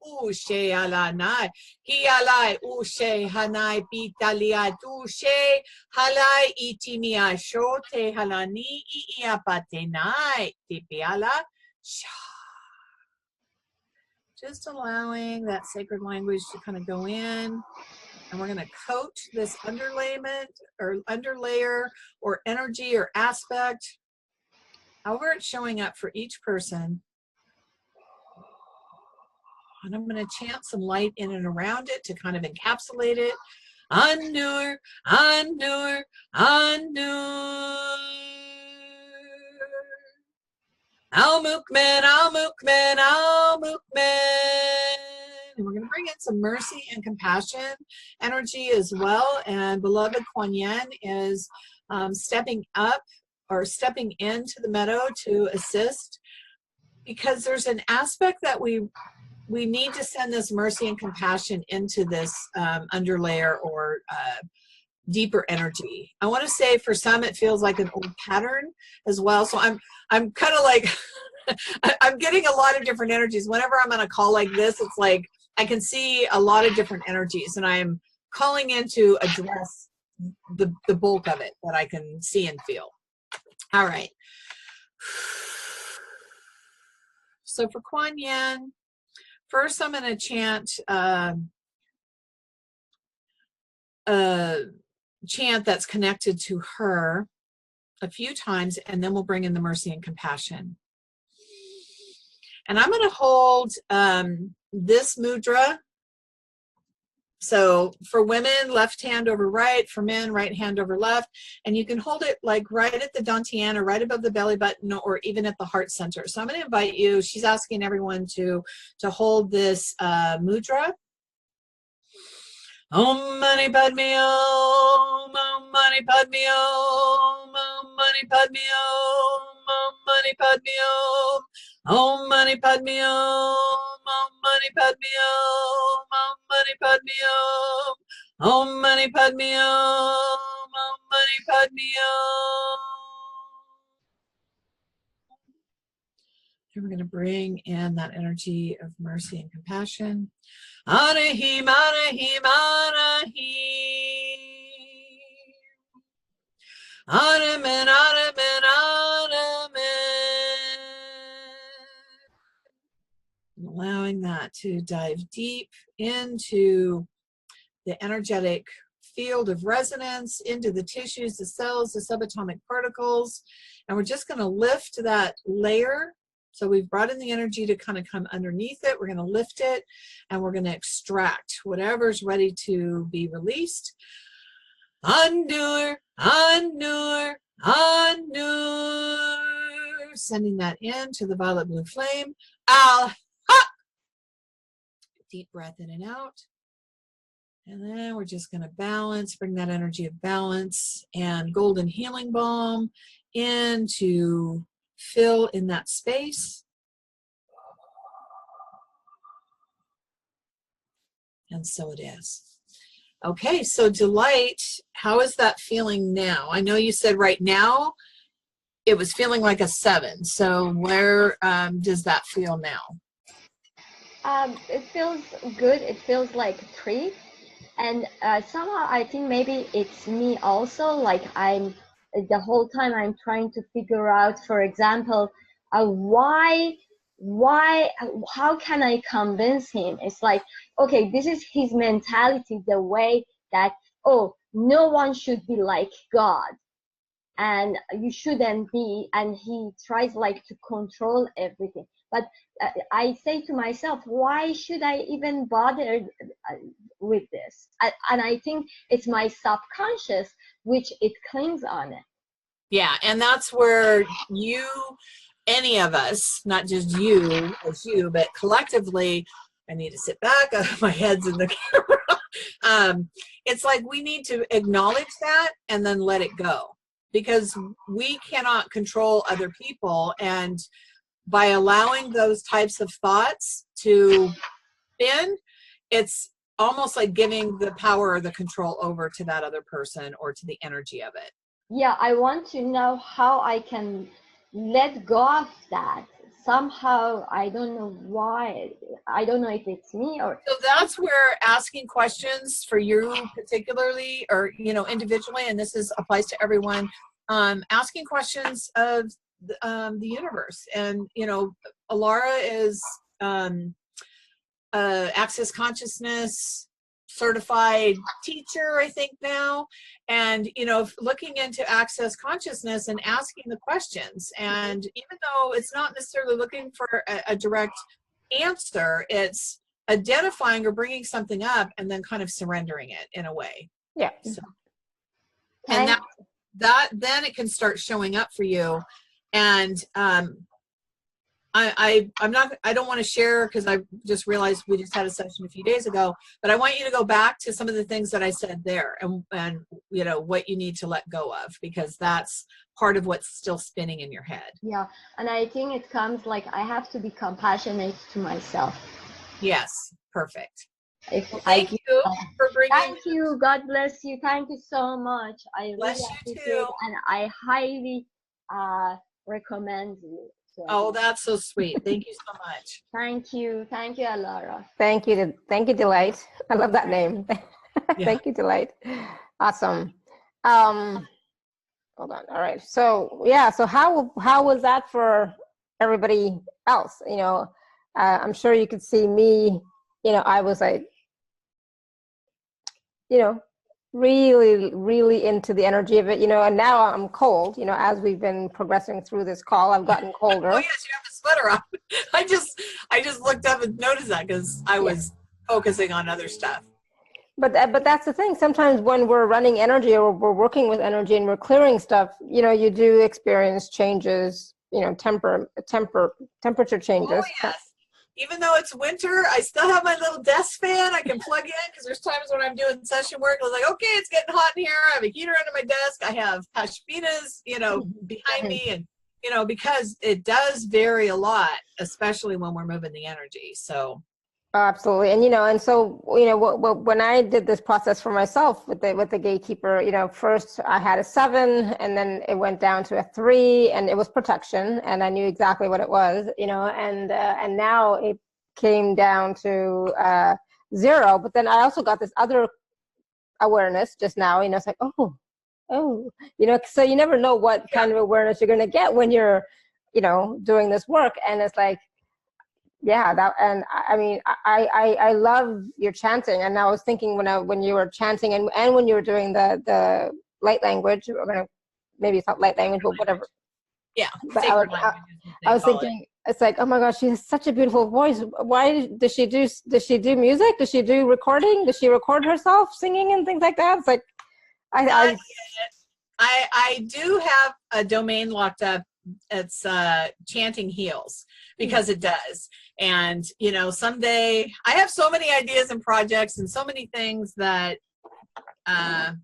u she ala nai hi alai u she hanai pitalia tu she halai itinia shote halani iapate nai tipiala sha. Just allowing that sacred language to kind of go in. And we're going to coat this underlayment or underlayer or energy or aspect, however it's showing up for each person. And I'm going to chant some light in and around it to kind of encapsulate it. Anur, Anur, Anur. Al-Mukmin, Al-Mukmin, Al-Mukmin. And we're going to bring in some mercy and compassion energy as well. And beloved Kuan Yin is stepping up or stepping into the meadow to assist, because there's an aspect that we need to send this mercy and compassion into this underlayer or deeper energy. I want to say for some it feels like an old pattern as well. So I'm kind of like I'm getting a lot of different energies. Whenever I'm on a call like this, it's like I can see a lot of different energies, and I'm calling in to address the bulk of it that I can see and feel. All right. So for Kuan Yin, first I'm going to chant chant that's connected to her a few times, and then we'll bring in the mercy and compassion. And I'm going to hold this mudra. So for women, left hand over right. For men, right hand over left. And you can hold it like right at the dantian or right above the belly button or even at the heart center. So I'm going to invite you, she's asking everyone to hold this mudra. Om Mani Padme Om, Om Mani Padme Om, Om Mani Padme Om, Om Mani Padme Om, Om Mani Padme Om, Om Mani Padme Om, Om Mani Padme Om, Om Mani Padme Om, Om Mani Padme Om. And we're going to bring in that energy of mercy and compassion. Anahim, Anahim, Anahim. Anamen, Anamen, Anamen. Allowing that to dive deep into the energetic field of resonance, into the tissues, the cells, the subatomic particles. And we're just going to lift that layer. So we've brought in the energy to kind of come underneath it. We're going to lift it and we're going to extract whatever's ready to be released. Andur, Andur, Andur. Sending that into the violet blue flame. Al, ha! Deep breath in and out. And then we're just going to balance, bring that energy of balance and golden healing balm in to fill in that space. And so it is. Okay, so Delight, how is that feeling now? I know you said right now it was feeling like a 7. So where does that feel now? It feels good. It feels like 3. And somehow I think maybe it's me also, like I'm the whole time I'm trying to figure out, for example, why, how can I convince him? It's like, okay, this is his mentality, the way that, oh, no one should be like God and you shouldn't be, and he tries like to control everything. But I say to myself, why should I even bother with this? And I think it's my subconscious which it clings on it. Yeah, and that's where you, any of us, not just you as you, but collectively, I need to sit back, my head's in the camera. It's like we need to acknowledge that and then let it go, because we cannot control other people, and by allowing those types of thoughts to spin, it's almost like giving the power or the control over to that other person or to the energy of it. Yeah, I want to know how I can let go of that. Somehow, I don't know why. I don't know if it's me or... So that's where asking questions for you particularly, or, you know, individually, and this applies to everyone, asking questions of the universe. And, you know, Alara is Access Consciousness certified teacher, I think now, and you know, looking into access consciousness and asking the questions, and even though it's not necessarily looking for a direct answer, it's identifying or bringing something up and then kind of surrendering it in a way. Yeah. So, and that then it can start showing up for you. And I don't want to share, because I just realized we just had a session a few days ago, but I want you to go back to some of the things that I said there, and you know, what you need to let go of, because that's part of what's still spinning in your head. Yeah, and I think it comes like I have to be compassionate to myself. Yes, perfect. Well, thank you for bringing. Thank you. God bless you. Thank you so much. I bless really you appreciate too. it, and I highly recommend you. Oh, that's so sweet. Thank you so much. Thank you, Alara. Thank you, Delight. I love that name. Yeah. Thank you, Delight. Awesome. Hold on. All right. So yeah. So how was that for everybody else? You know, I'm sure you could see me. You know, I was like, you know, really into the energy of it, you know, and now I'm cold, you know, as we've been progressing through this call, I've gotten colder. Oh yes, you have a sweater on. I just looked up and noticed that, because I was focusing on other stuff. But that's the thing. Sometimes when we're running energy or we're working with energy and we're clearing stuff, you know, you do experience changes, you know, temperature changes. Oh yes. Even though it's winter, I still have my little desk fan I can plug in, because there's times when I'm doing session work, I was like, okay, it's getting hot in here. I have a heater under my desk. I have pashminas, you know, behind me, and, you know, because it does vary a lot, especially when we're moving the energy. So Oh, absolutely. And, and so, when I did this process for myself with the Gatekeeper, first I had a 7 and then it went down to a 3 and it was protection and I knew exactly what it was, and now it came down to 0. But then I also got this other awareness just now, it's like, oh, so you never know what kind of awareness you're going to get when you're, doing this work. And it's like, yeah, and I mean, I love your chanting. And I was thinking when you were chanting and when you were doing the light language, maybe it's not light language, but whatever. Yeah, but I was thinking, it's like, oh my gosh, she has such a beautiful voice. Why does she do music? Does she do recording? Does she record herself singing and things like that? It's like, I do have a domain locked up. It's Chanting Heals, because it does. And someday I have so many ideas and projects and so many things that are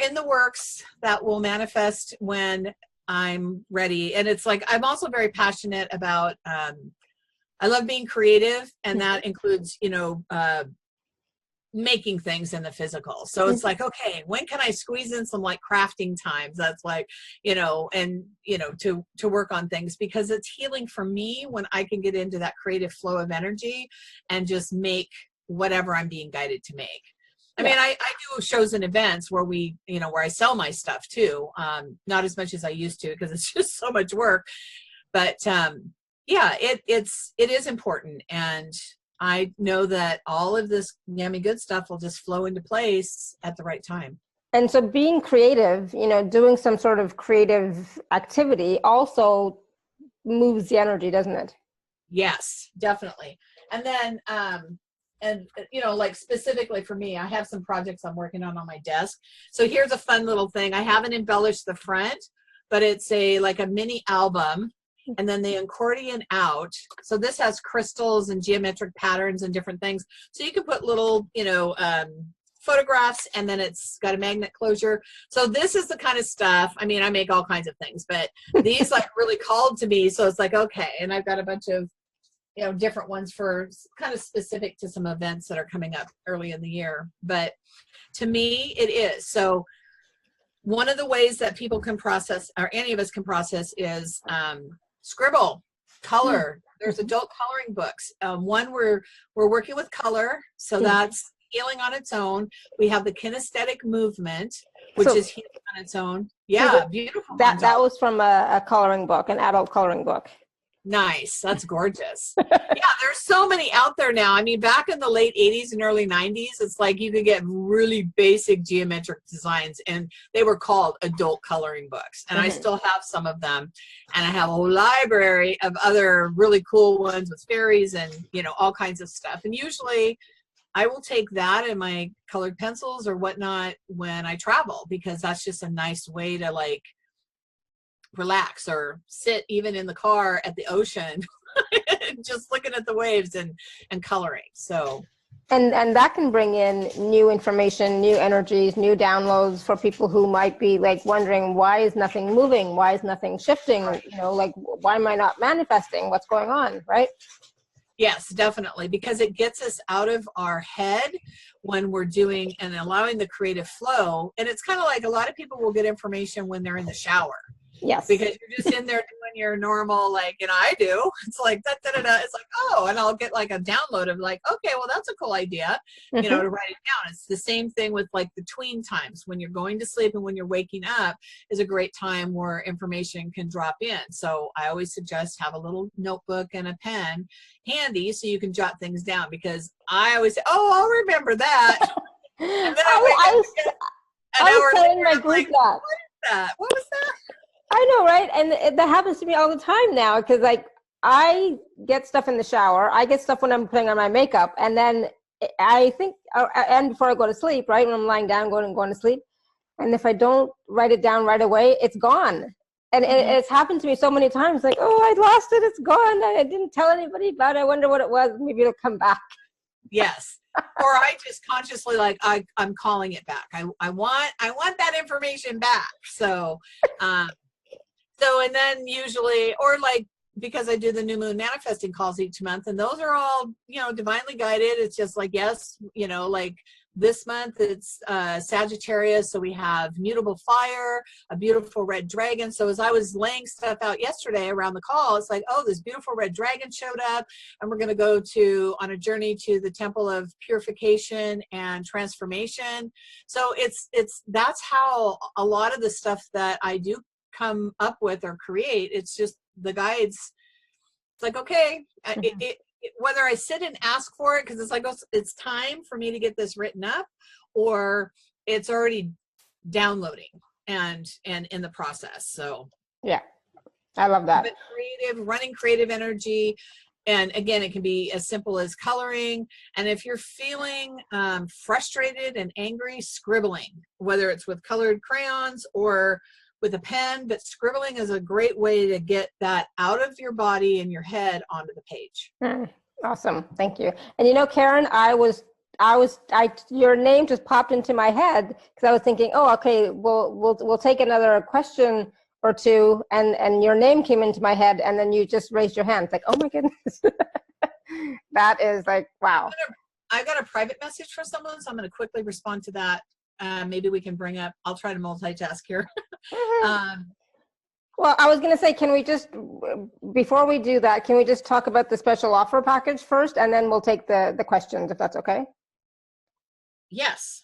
in the works that will manifest when I'm ready. And it's like, I'm also very passionate about I love being creative, and that includes making things in the physical. So it's like, okay, when can I squeeze in some like crafting times? That's like, to work on things, because it's healing for me when I can get into that creative flow of energy and just make whatever I'm being guided to make. I mean, I do shows and events where where I sell my stuff too. Not as much as I used to, because it's just so much work, but it is important. And I know that all of this yummy good stuff will just flow into place at the right time. And so being creative, doing some sort of creative activity also moves the energy, doesn't it? Yes, definitely. And then, like specifically for me, I have some projects I'm working on my desk. So here's a fun little thing. I haven't embellished the front, but it's like a mini album. And then the accordion out. So this has crystals and geometric patterns and different things. So you can put little, photographs, and then it's got a magnet closure. So this is the kind of stuff, I mean, I make all kinds of things, but these like really called to me. So it's like, okay. And I've got a bunch of, different ones for kind of specific to some events that are coming up early in the year. But to me, it is. So one of the ways that people can process, or any of us can process, is scribble, color. There's adult coloring books. One we're working with color, so that's healing on its own. We have the kinesthetic movement, which is healing on its own. Yeah, beautiful. That was from a coloring book, an adult coloring book. Nice. That's gorgeous. Yeah, there's so many out there now. I mean, back in the late 80s and early 90s, it's like you could get really basic geometric designs, and they were called adult coloring books. And I still have some of them. And I have a whole library of other really cool ones with fairies and, all kinds of stuff. And usually I will take that and my colored pencils or whatnot when I travel, because that's just a nice way to like relax or sit even in the car at the ocean, just looking at the waves and coloring. So, and that can bring in new information, new energies, new downloads for people who might be like wondering, why is nothing moving? Why is nothing shifting? Like, why am I not manifesting? What's going on? Right? Yes, definitely. Because it gets us out of our head when we're doing and allowing the creative flow. And it's kind of like a lot of people will get information when they're in the shower. Yes. Because you're just in there doing your normal, like, I do. It's like, da-da-da-da. It's like, oh, and I'll get like a download of like, okay, well, that's a cool idea, to write it down. It's the same thing with like the tween times. When you're going to sleep and when you're waking up is a great time where information can drop in. So I always suggest have a little notebook and a pen handy so you can jot things down, because I always say, oh, I'll remember that. And then I was telling my group what is that? What was that? I know, right? And that happens to me all the time now, because like I get stuff in the shower, I get stuff when I'm putting on my makeup, and then I think, and before I go to sleep, right, when I'm lying down, going to sleep, and if I don't write it down right away, it's gone. And it's happened to me so many times, like, oh, I lost it, it's gone, I didn't tell anybody about it, I wonder what it was, maybe it'll come back. Yes. Or I just consciously like, I'm calling it back. I want that information back. So, and then usually, or like because I do the new moon manifesting calls each month, and those are all, you know, divinely guided. It's just like, yes, you know, like this month it's Sagittarius, so we have mutable fire, a beautiful red dragon. So as I was laying stuff out yesterday around the call, it's like, oh, this beautiful red dragon showed up, and we're going to go on a journey to the temple of purification and transformation. So that's how a lot of the stuff that I do come up with or create, it's just the guides. It's like, okay, whether I sit and ask for it because it's like, oh, it's time for me to get this written up, or it's already downloading and in the process. So yeah, I love that. But running creative energy. And again, it can be as simple as coloring. And if you're feeling frustrated and angry, scribbling, whether it's with colored crayons or with a pen, but scribbling is a great way to get that out of your body and your head onto the page. Awesome. Thank you. And you know, Karen, your name just popped into my head because I was thinking, oh, okay, we'll take another question or two, and your name came into my head, and then you just raised your hand. It's like, oh my goodness. That is like, wow. I got a private message from someone, so I'm going to quickly respond to that. Maybe we can bring up, I'll try to multitask here. Well, I was going to say, can we just, before we do that, can we just talk about the special offer package first, and then we'll take the questions, if that's okay? Yes.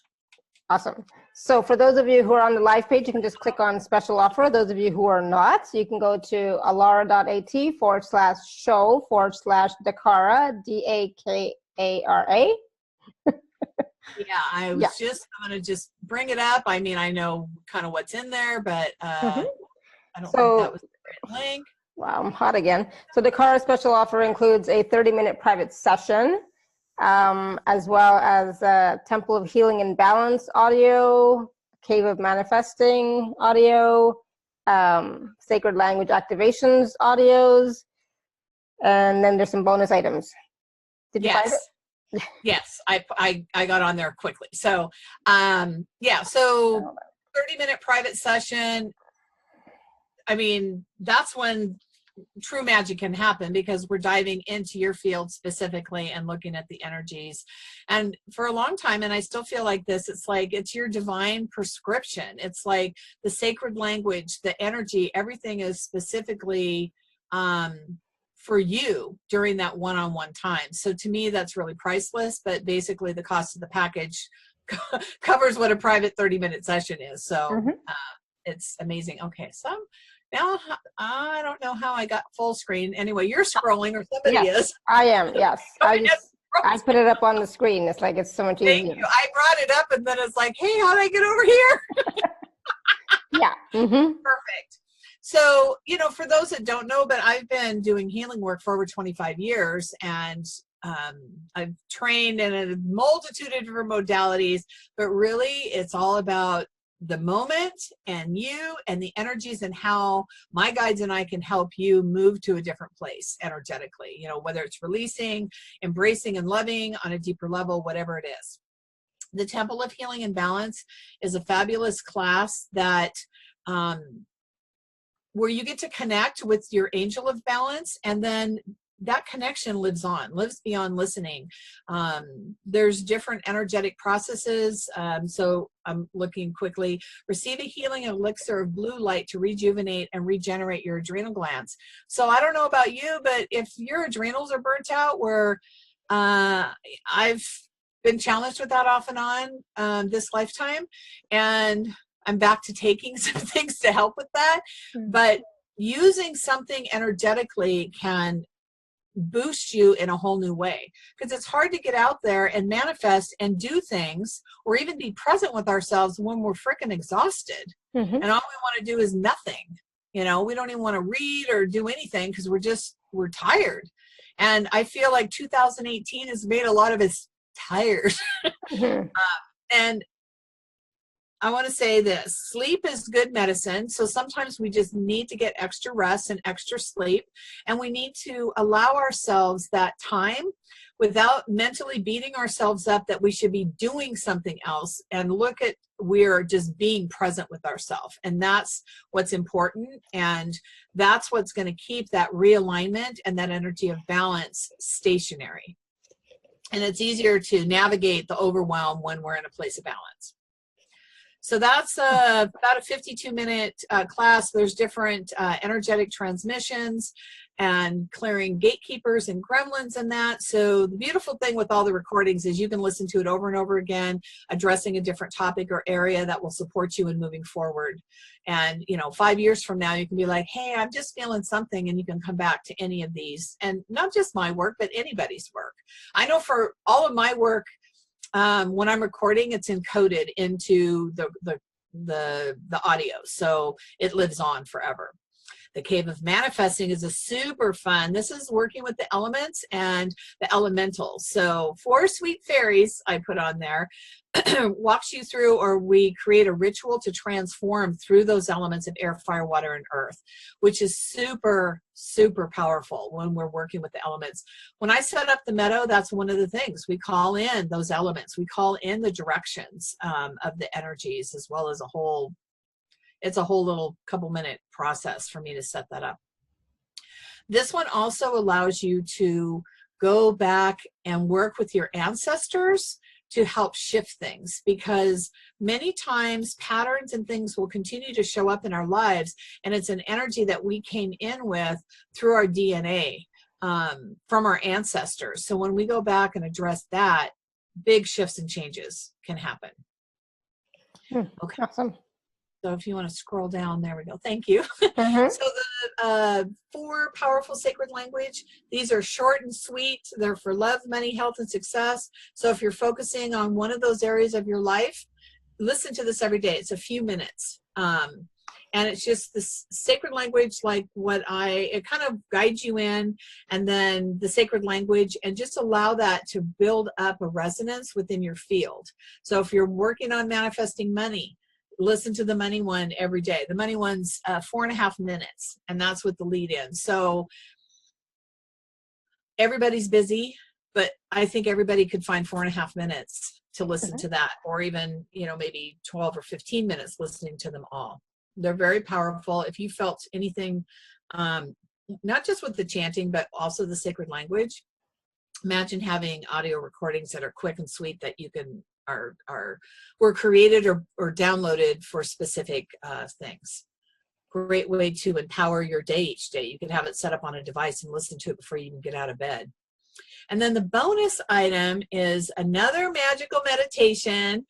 Awesome. So for those of you who are on the live page, you can just click on special offer. Those of you who are not, you can go to alara.at/show/DaKara, DAKARA. Yeah, I'm going to just bring it up. I mean, I know kind of what's in there, but I don't think that was the right link. Wow, I'm hot again. So DaKara special offer includes a 30-minute private session, as well as Temple of Healing and Balance audio, Cave of Manifesting audio, Sacred Language Activations audios, and then there's some bonus items. Did you find it? Yes, I got on there quickly. So, yeah, so 30-minute private session. I mean, that's when true magic can happen, because we're diving into your field specifically and looking at the energies. And for a long time, and I still feel like this, it's like it's your divine prescription. It's like the sacred language, the energy, everything is specifically for you during that one-on-one time. So to me, that's really priceless, but basically the cost of the package covers what a private 30-minute session is. So it's amazing. Okay, so now I don't know how I got full screen. Anyway, you're scrolling, or somebody is. I am, yes. I put it up on the screen. It's like, it's so much easier. Thank you. I brought it up, and then it's like, hey, how did I get over here? Yeah. Perfect. So, you know, for those that don't know, but I've been doing healing work for over 25 years, and I've trained in a multitude of different modalities, but really it's all about the moment and you and the energies, and how my guides and I can help you move to a different place energetically, you know, whether it's releasing, embracing, and loving on a deeper level, whatever it is. The Temple of Healing and Balance is a fabulous class that where you get to connect with your angel of balance, and then that connection lives beyond listening. There's different energetic processes. So I'm looking quickly. Receive a healing elixir of blue light to rejuvenate and regenerate your adrenal glands. So I don't know about you, but if your adrenals are burnt out, where I've been challenged with that off and on this lifetime, and I'm back to taking some things to help with that. But using something energetically can boost you in a whole new way, because it's hard to get out there and manifest and do things, or even be present with ourselves when we're freaking exhausted. And all we want to do is nothing. You know, we don't even want to read or do anything because we're tired. And I feel like 2018 has made a lot of us tired. And I want to say this: sleep is good medicine. So sometimes we just need to get extra rest and extra sleep, and we need to allow ourselves that time without mentally beating ourselves up that we should be doing something else, and look at, we're just being present with ourselves. And that's what's important. And that's what's going to keep that realignment and that energy of balance stationary. And it's easier to navigate the overwhelm when we're in a place of balance. So that's about a 52-minute class. There's different energetic transmissions and clearing gatekeepers and gremlins and that. So the beautiful thing with all the recordings is you can listen to it over and over again, addressing a different topic or area that will support you in moving forward. And, you know, 5 years from now, you can be like, hey, I'm just feeling something, and you can come back to any of these. And not just my work, but anybody's work. I know for all of my work, when I'm recording, it's encoded into the audio, so it lives on forever. The Cave of Manifesting is a super fun. This is working with the elements and the elementals. So 4 sweet fairies I put on there walks you through, or we create a ritual to transform through those elements of air, fire, water, and earth, which is super, super powerful when we're working with the elements. When I set up the meadow, that's one of the things. We call in those elements. We call in the directions of the energies, as well as a whole, it's a whole little couple-minute process for me to set that up. This one also allows you to go back and work with your ancestors to help shift things, because many times patterns and things will continue to show up in our lives, and it's an energy that we came in with through our DNA from our ancestors. So when we go back and address that, big shifts and changes can happen. Okay. Awesome. So if you want to scroll down, there we go. Thank you. Mm-hmm. So the 4 powerful sacred language, these are short and sweet. They're for love, money, health, and success. So if you're focusing on one of those areas of your life, listen to this every day. It's a few minutes. And it's just this sacred language, like what it kind of guides you in, and then the sacred language, and just allow that to build up a resonance within your field. So if you're working on manifesting money, listen to the money one every day. The money one's 4.5 minutes, and that's with the lead in. So everybody's busy, but I think everybody could find 4.5 minutes to listen to that, or even, you know, maybe 12 or 15 minutes listening to them all. They're very powerful. If you felt anything, not just with the chanting, but also the sacred language, imagine having audio recordings that are quick and sweet that you can were created or downloaded for specific things. Great way to empower your day each day. You can have it set up on a device and listen to it before you even get out of bed. And then the bonus item is another magical meditation.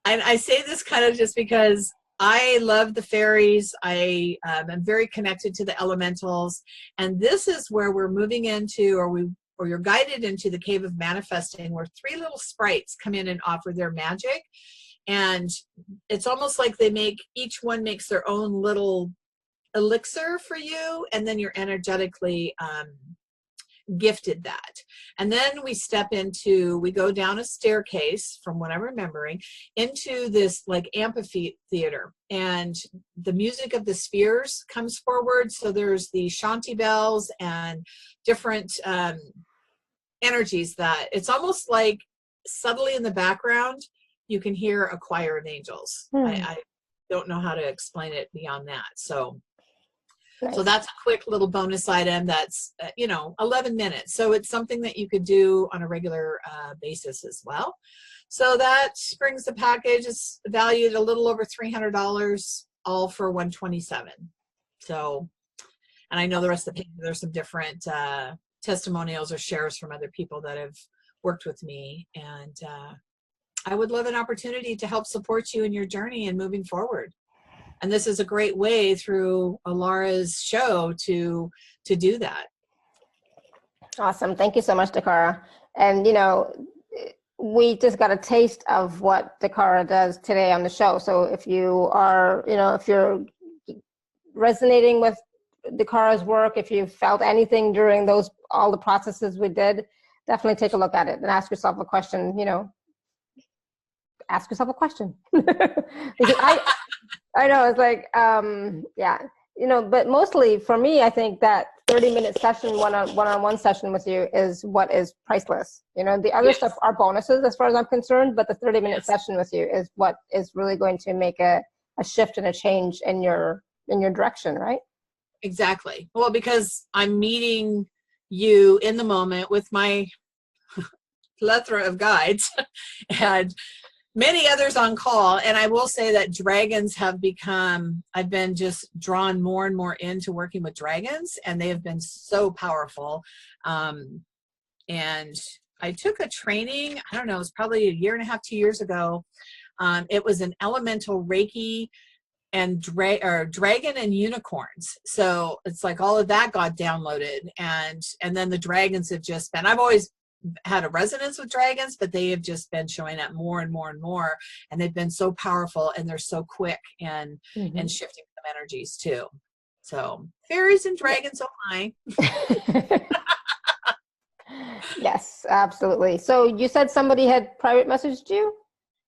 And I say this kind of just because I love the fairies. I am very connected to the elementals. And this is where we're moving into, or you're guided into the Cave of Manifesting, where 3 little sprites come in and offer their magic. And it's almost like each one makes their own little elixir for you, and then you're energetically gifted that. And then we go down a staircase, from what I'm remembering, into this like amphitheater, and the music of the spheres comes forward. So there's the shanty bells and different energies that it's almost like subtly in the background you can hear a choir of angels. I don't know how to explain it beyond that. So Nice. So that's a quick little bonus item that's 11 minutes. So it's something that you could do on a regular basis as well. So that brings the package. It's valued a little over $300, all for $127. So, and I know the rest of the page, there's some different testimonials or shares from other people that have worked with me. And I would love an opportunity to help support you in your journey and moving forward. And this is a great way through Alara's show to do that. Awesome. Thank you so much, DaKara. And, we just got a taste of what DaKara does today on the show. So if you are, if you're resonating with DaKara's work, if you felt anything during all the processes we did, definitely take a look at it and ask yourself a question, ask yourself a question. Because I know it's like, yeah, you know, but mostly for me, I think that 30-minute session, one-on-one session with you is what is priceless. You know, the other stuff are bonuses as far as I'm concerned, but the 30-minute session with you is what is really going to make a shift and a change in your direction, right? Exactly. Well, because I'm meeting you in the moment with my plethora of guides and many others on call. And I will say that dragons have become, I've been just drawn more and more into working with dragons, and they have been so powerful. And I took a training, I don't know, it was probably a year and a half, 2 years ago. It was an elemental Reiki and dragon and unicorns. So it's like all of that got downloaded, and then the dragons have just been, I've always had a resonance with dragons, but they have just been showing up more and more and more, and they've been so powerful, and they're so quick and shifting some energies too. So fairies and dragons, oh my. Yes, absolutely. So you said somebody had private messaged you?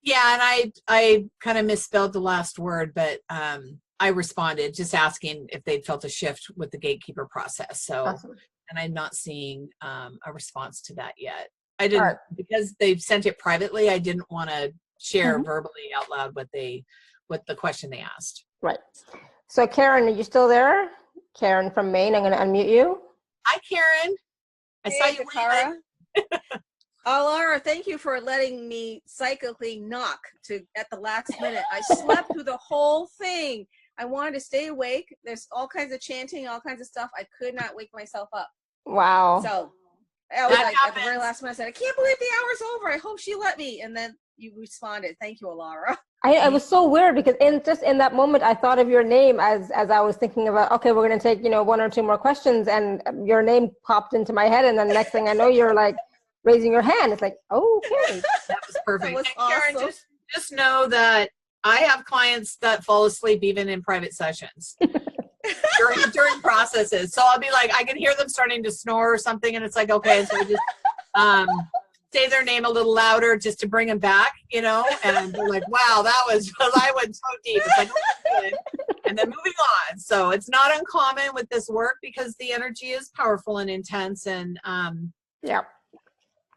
Yeah, and I kind of misspelled the last word, but I responded just asking if they'd felt a shift with the gatekeeper process. So, Awesome. And I'm not seeing a response to that yet. I didn't, because they've sent it privately, I didn't want to share verbally out loud what the question they asked. Right. So Karen, are you still there? Karen from Maine, I'm going to unmute you. Hi, Karen. I saw you, DaKara. Laura, thank you for letting me psychically knock at the last minute. I slept through the whole thing. I wanted to stay awake. There's all kinds of chanting, all kinds of stuff. I could not wake myself up. Wow. So I was like, at the very last minute, I said, I can't believe the hour's over. I hope she let me. And then you responded. Thank you, Alara. I was so weird because in that moment, I thought of your name as I was thinking about, okay, we're going to take, 1 or 2 more questions, and your name popped into my head. And then next thing I know, you're like raising your hand. It's like, okay. That was perfect. That was Karen, awesome. just know that I have clients that fall asleep even in private sessions during processes. So I'll be like, I can hear them starting to snore or something, and it's like, okay, so I just say their name a little louder just to bring them back, and they're like, wow, that was, I went so deep. It's like, okay, and then moving on. So it's not uncommon with this work because the energy is powerful and intense, and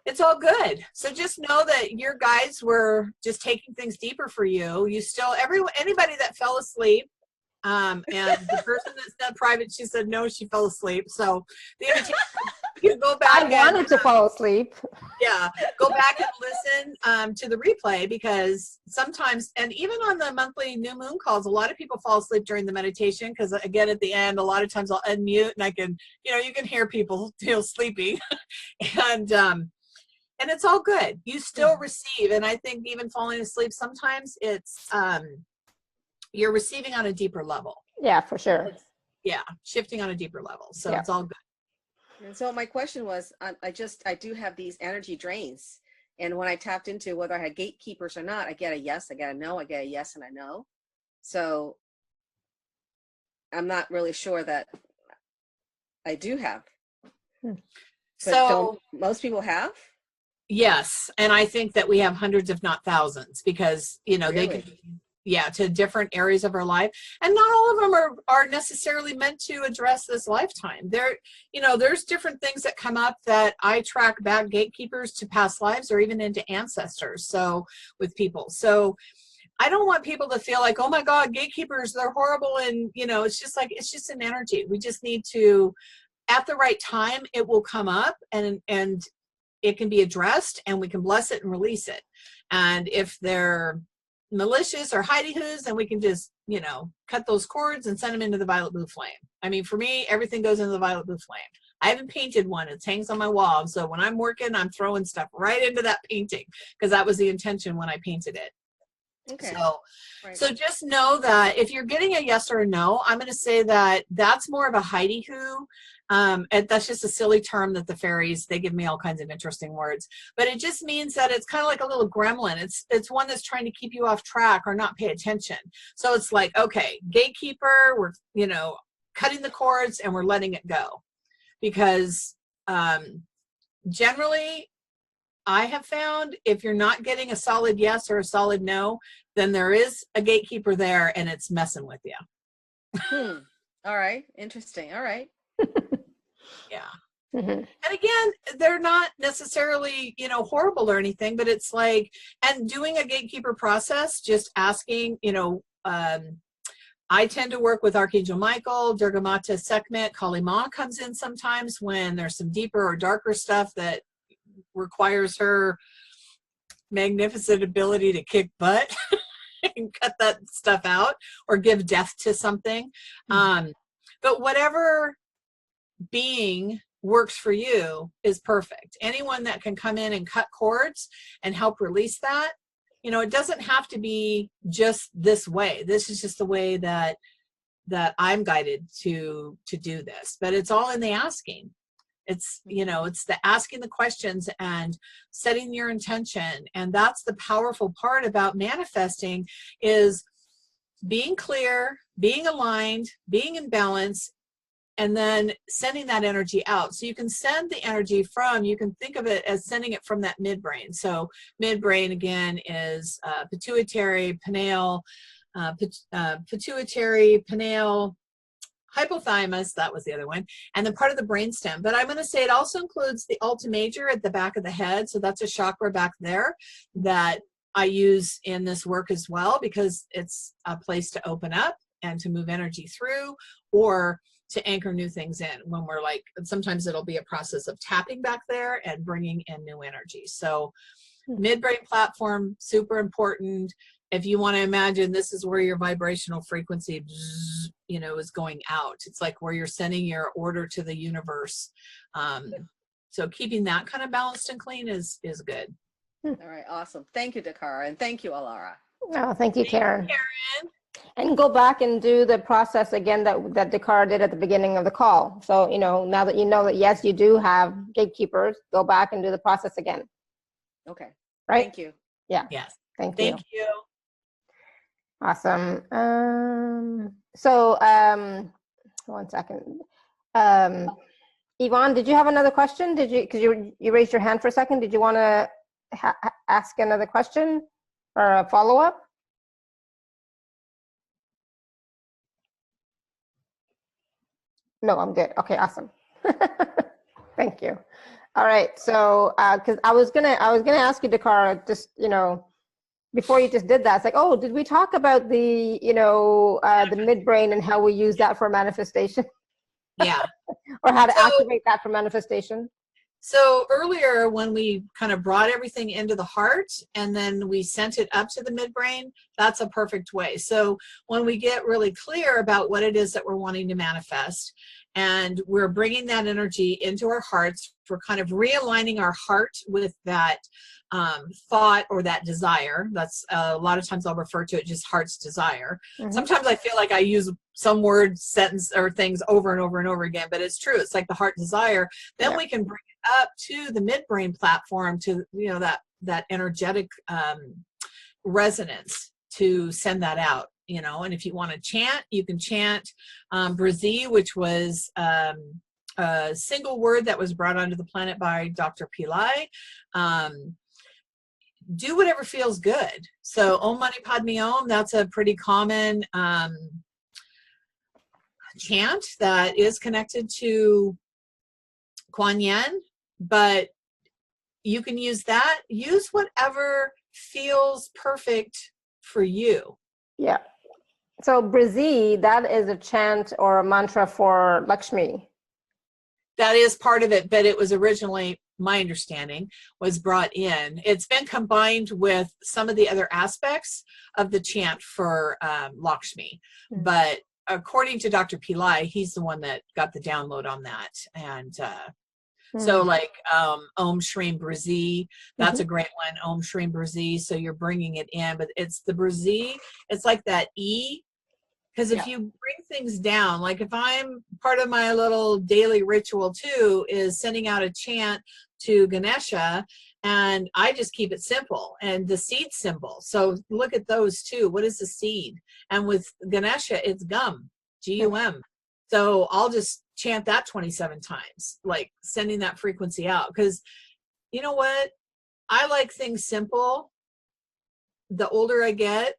it's all good. So just know that your guides were just taking things deeper for you. You still, anybody that fell asleep, and the person that said private, she said no, she fell asleep. So the invitation, you go back. I wanted to fall asleep. Yeah, go back and listen to the replay, because sometimes, and even on the monthly new moon calls, a lot of people fall asleep during the meditation, because again, at the end, a lot of times I'll unmute and I can, you can hear people feel sleepy. And it's all good. You still receive. And I think even falling asleep, sometimes it's, you're receiving on a deeper level. Yeah, for sure. Yeah, shifting on a deeper level. So it's all good. And so my question was, I do have these energy drains. And when I tapped into whether I had gatekeepers or not, I get a yes, I get a no, I get a yes and a no. So I'm not really sure that I do have. But So most people have? Yes. And I think that we have hundreds, if not thousands, because, Really? they can, to different areas of our life. And not all of them are necessarily meant to address this lifetime. There's different things that come up that I track back gatekeepers to past lives or even into ancestors. So with people. So I don't want people to feel like, oh my God, gatekeepers, they're horrible. And, it's just an energy. We just need to, at the right time, it will come up and it can be addressed, and we can bless it and release it. And if they're malicious or hidey-hoos, then we can just, cut those cords and send them into the violet blue flame. I mean, for me, everything goes into the violet blue flame. I haven't painted one. It hangs on my wall. So when I'm working, I'm throwing stuff right into that painting, because that was the intention when I painted it. Okay. So just know that if you're getting a yes or a no, I'm going to say that that's more of a hidey-hoo. And that's just a silly term that the fairies, they give me all kinds of interesting words, but it just means that it's kind of like a little gremlin. It's one that's trying to keep you off track or not pay attention. So it's like, okay, gatekeeper, we're, cutting the cords and we're letting it go, because generally I have found, if you're not getting a solid yes or a solid no, then there is a gatekeeper there and it's messing with you. All right. Interesting. All right. Yeah. Mm-hmm. And again, they're not necessarily, you know, horrible or anything, but it's like, and doing a gatekeeper process, just asking, you know, I tend to work with Archangel Michael, Durga Mata, Sekhmet, Kali Ma comes in sometimes when there's some deeper or darker stuff that requires her magnificent ability to kick butt and cut that stuff out or give death to something. But whatever being works for you is perfect. Anyone that can come in and cut cords and help release that, you know, it doesn't have to be just this way. This is just the way that I'm guided to do this, but it's all in the asking. It's, you know, it's the asking the questions and setting your intention. And that's the powerful part about manifesting, is being clear, being aligned, being in balance, and then sending that energy out. So you can send the energy from, you can think of it as sending it from that midbrain. So midbrain, again, is pituitary, pineal, pituitary, pineal, hypothalamus, that was the other one, and then part of the brainstem. But I'm going to say it also includes the ultima major at the back of the head. So that's a chakra back there that I use in this work as well, because it's a place to open up and to move energy through, or to anchor new things in when we're like, sometimes it'll be a process of tapping back there and bringing in new energy. So midbrain platform, super important. If you want to imagine, this is where your vibrational frequency, you know, is going out. It's like where you're sending your order to the universe. So keeping that kind of balanced and clean is good. All right. Awesome. Thank you, DaKara. And thank you, Alara. Oh, thank you, Karen. Karen. And go back and do the process again that DaKara did at the beginning of the call. So, you know, now that you know that, yes, you do have gatekeepers, go back and do the process again. Okay. Right? Thank you. Yeah. Yes. Thank you. Thank you. Awesome. So, 1 second. Yvonne, did you have another question? Did you, because you raised your hand for a second. Did you want to ask another question or a follow-up? No, I'm good. Okay, awesome. Thank you. All right. So, because I was gonna ask you, DaKara, just, you know, before you just did that, it's like, oh, did we talk about the, you know, the midbrain and how we use that for manifestation? Yeah. Or how to activate that for manifestation? So earlier, when we kind of brought everything into the heart and then we sent it up to the midbrain, that's a perfect way. So when we get really clear about what it is that we're wanting to manifest, and we're bringing that energy into our hearts, we're kind of realigning our heart with that thought or that desire. That's a lot of times I'll refer to it just heart's desire. Mm-hmm. Sometimes I feel like I use some word, sentence, or things over and over and over again, but it's true. It's like the heart desire. Then we can bring it up to the midbrain platform, to, you know, that energetic resonance, to send that out, you know. And if you want to chant, you can chant Brazil, which was a single word that was brought onto the planet by Dr. Pillai. Do whatever feels good. So Om Mani Padme Om, that's a pretty common chant that is connected to Kuan Yin, but you can use that. Use whatever feels perfect for you. Yeah. So Brazil, that is a chant or a mantra for Lakshmi. That is part of it, but it was originally, my understanding, was brought in. It's been combined with some of the other aspects of the chant for Lakshmi. Mm-hmm. But according to Dr. Pillai, he's the one that got the download on that. And so like Om Shreem Brazil, that's a great one, Om Shreem Brazil. So you're bringing it in, but it's the Brazil, it's like that E. Because if you bring things down, like if I'm, part of my little daily ritual too is sending out a chant to Ganesha, and I just keep it simple, and the seed symbol. So look at those too. What is the seed? And with Ganesha, it's gum, G-U-M. So I'll just chant that 27 times, like sending that frequency out. Because you know what? I like things simple. The older I get,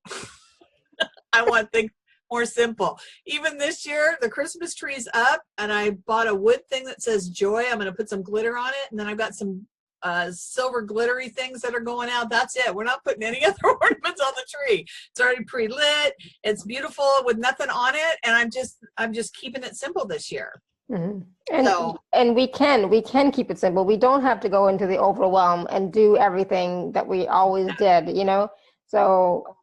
I want things more simple. Even this year, the Christmas tree's up, and I bought a wood thing that says joy. I'm going to put some glitter on it, and then I've got some silver glittery things that are going out. That's it. We're not putting any other ornaments on the tree. It's already pre-lit. It's beautiful with nothing on it, and I'm just keeping it simple this year. Mm-hmm. And So, and we can keep it simple. We don't have to go into the overwhelm and do everything that we always did, you know. So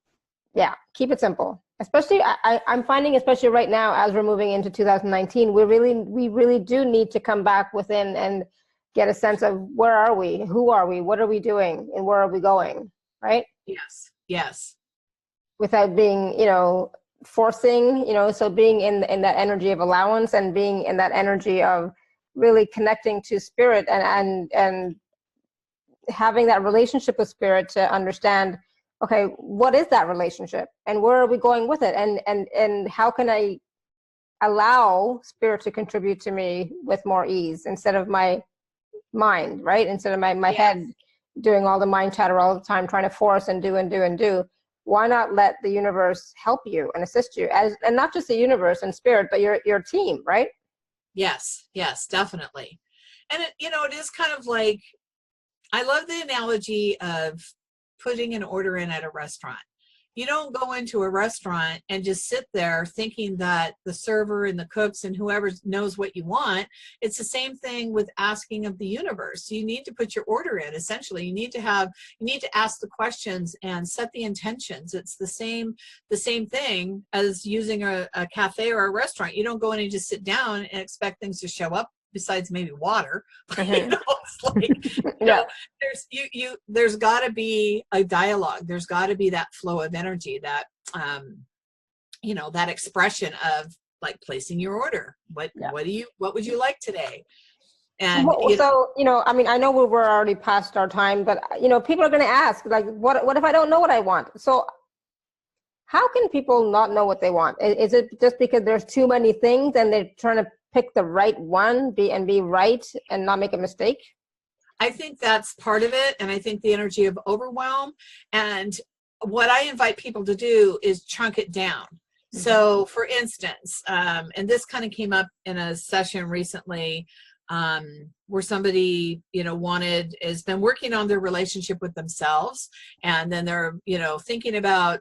yeah, keep it simple. Especially I'm finding, especially right now as we're moving into 2019, we really do need to come back within and get a sense of where are we, who are we, what are we doing, and where are we going, right? yes, yes. Without being, you know, forcing, you know, so being in that energy of allowance and being in that energy of really connecting to spirit and having that relationship with spirit to understand, okay, what is that relationship and where are we going with it, and how can I allow spirit to contribute to me with more ease instead of my mind, right? Instead of my Yes. head doing all the mind chatter all the time, trying to force and do. Why not let the universe help you and assist you, and not just the universe and spirit, but your team, right? Yes, yes, definitely. And it, you know, it is kind of like, I love the analogy of putting an order in at a restaurant. You don't go into a restaurant and just sit there thinking that the server and the cooks and whoever knows what you want. It's the same thing with asking of the universe. You need to put your order in. Essentially, you need to ask the questions and set the intentions. It's the same thing as using a cafe or a restaurant. You don't go in and just sit down and expect things to show up, besides maybe water. You know, it's like, you know, there's got to be a dialogue. There's got to be that flow of energy, that you know, that expression of like placing your order. What would you like today? And you know, I mean, I know we're already past our time, but you know, people are going to ask, like, what if I don't know what I want? So how can people not know what they want? Is it just because there's too many things and they're trying to pick the right one, be right and not make a mistake? I think that's part of it. And I think the energy of overwhelm, and what I invite people to do is chunk it down. Mm-hmm. So for instance, and this kind of came up in a session recently, where somebody, you know, has been working on their relationship with themselves, and then they're, you know, thinking about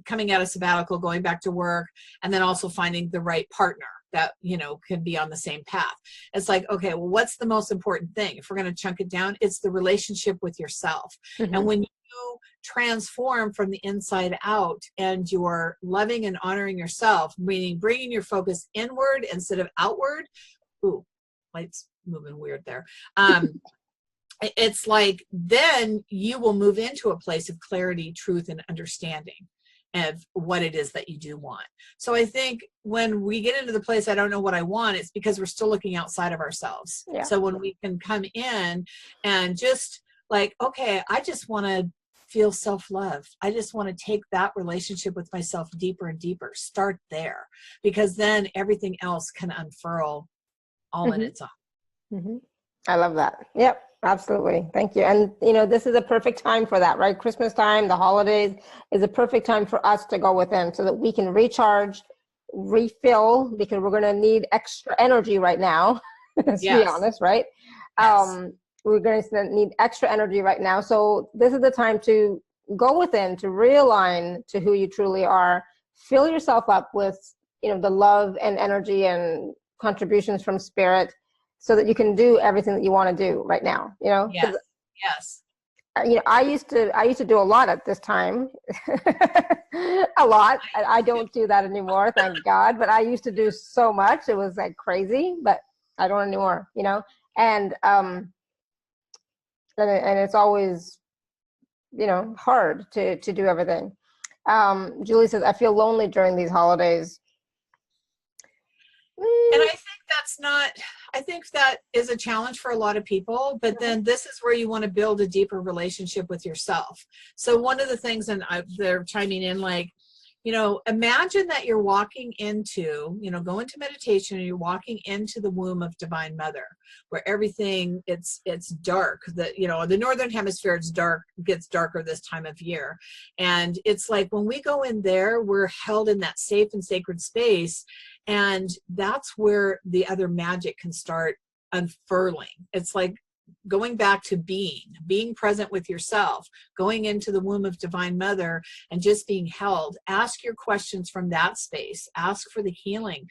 coming out of sabbatical, going back to work, and then also finding the right partner that, you know, can be on the same path. It's like, okay, well, what's the most important thing? If we're going to chunk it down, it's the relationship with yourself. Mm-hmm. And when you transform from the inside out and you're loving and honoring yourself, meaning bringing your focus inward instead of outward. Ooh, light's moving weird there. It's like, then you will move into a place of clarity, truth, and understanding of what it is that you do want. So I think when we get into the place, I don't know what I want, it's because we're still looking outside of ourselves. Yeah. So when we can come in and just like, okay, I just want to feel self-love. I just want to take that relationship with myself deeper and deeper. Start there, because then everything else can unfurl all in its own. Mm-hmm. I love that. Yep. Absolutely. Thank you. And, you know, this is a perfect time for that, right? Christmas time, the holidays is a perfect time for us to go within so that we can recharge, refill, because we're going to need extra energy right now, let's be honest, right? Yes. We're going to need extra energy right now. So this is the time to go within, to realign to who you truly are, fill yourself up with, you know, the love and energy and contributions from spirit, so that you can do everything that you want to do right now, you know? Yes. Yes. You know, I used to do a lot at this time, a lot. I don't do that anymore, thank God. But I used to do so much; it was like crazy. But I don't anymore, you know. And it's always, you know, hard to do everything. Julie says, "I feel lonely during these holidays." And I think that is a challenge for a lot of people, but then this is where you want to build a deeper relationship with yourself. So one of the things, and they're chiming in like, you know, imagine that you're walking into, you know, go into meditation and you're walking into the womb of Divine Mother, where everything, it's dark. That, you know, the Northern Hemisphere, it's dark, gets darker this time of year. And it's like when we go in there, we're held in that safe and sacred space. And that's where the other magic can start unfurling. It's like going back to being present with yourself, going into the womb of Divine Mother and just being held. Ask your questions from that space. Ask for the healing.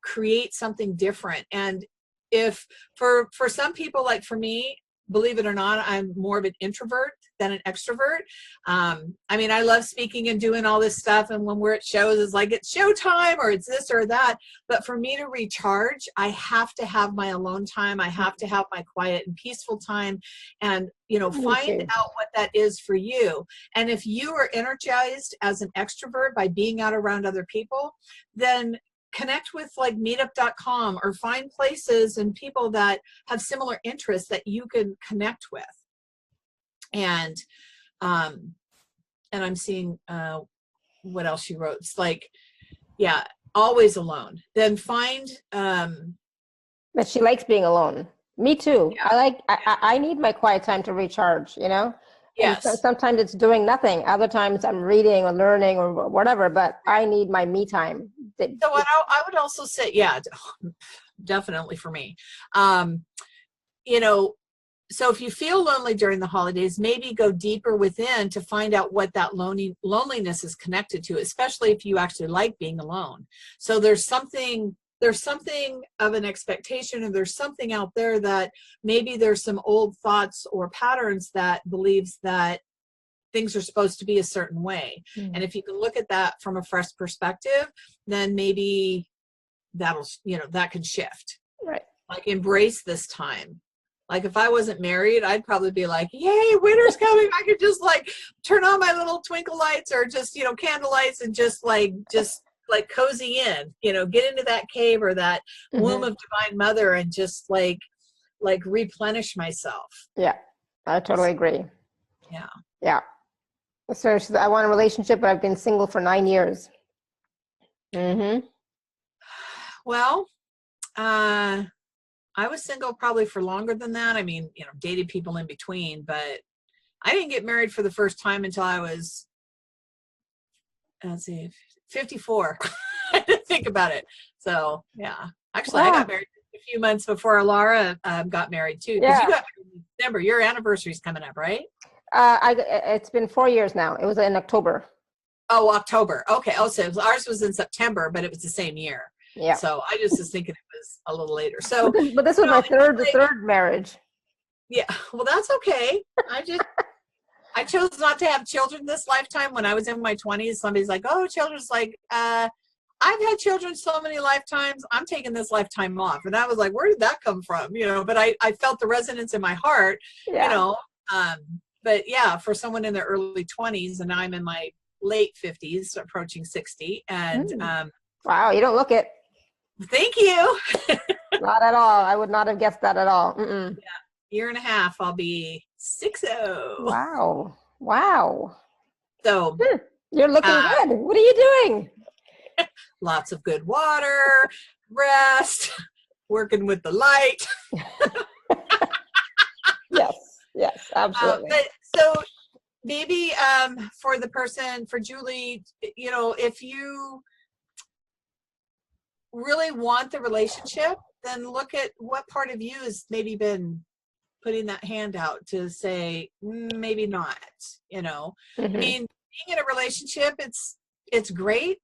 Create something different. And if for some people, like for me, believe it or not, I'm more of an introvert than an extrovert. I mean, I love speaking and doing all this stuff. And when we're at shows, it's like it's showtime or it's this or that. But for me to recharge, I have to have my alone time. I have to have my quiet and peaceful time. And, you know, find out what that is for you. And if you are energized as an extrovert by being out around other people, then connect with like meetup.com or find places and people that have similar interests that you can connect with. And I'm seeing what else she wrote. It's like, yeah, always alone. Then find But she likes being alone. Me too. Yeah. I need my quiet time to recharge, you know? Yes. And sometimes it's doing nothing. Other times I'm reading or learning or whatever, but I need my me time. So I would also say, yeah, definitely for me. You know, so if you feel lonely during the holidays, maybe go deeper within to find out what that loneliness is connected to, especially if you actually like being alone. So there's something of an expectation, or there's something out there that maybe there's some old thoughts or patterns that believes that things are supposed to be a certain way. And if you can look at that from a fresh perspective, then maybe that'll, you know, that can shift. Right. Like embrace this time. Like if I wasn't married, I'd probably be like, yay, winter's coming. I could just like turn on my little twinkle lights or just, you know, candle lights and just like cozy in, you know, get into that cave or that womb of Divine Mother and just like replenish myself. Yeah, I totally agree. Yeah. Yeah. So I want a relationship, but I've been single for 9 years. Well, I was single probably for longer than that. I mean, you know, dated people in between, but I didn't get married for the first time until I was, let's see, 54. I didn't think about it. So yeah, actually I got married a few months before Laura got married too. Because you got married in December. Your anniversary's coming up, right? It's been 4 years now. It was in October. Oh, October. Okay. Oh, so ours was in September, but it was the same year. Yeah. So I just was thinking it was a little later. So, but this was my third marriage. Yeah. Well, that's okay. I chose not to have children this lifetime. When I was in my 20s, somebody's like, "Oh, children's like, I've had children so many lifetimes. I'm taking this lifetime off." And I was like, "Where did that come from?" You know. But I felt the resonance in my heart. Yeah. You know. But yeah, for someone in their early 20s, and I'm in my late 50s, approaching 60, and wow, you don't look it. Thank you. Not at all. I would not have guessed that at all. Yeah, year and a half, I'll be 60. Wow. So you're looking good. What are you doing? Lots of good water, rest, working with the light. Yes, absolutely. So maybe for Julie, you know, if you really want the relationship, then look at what part of you has maybe been putting that hand out to say, maybe not, you know. I mean, being in a relationship, it's great.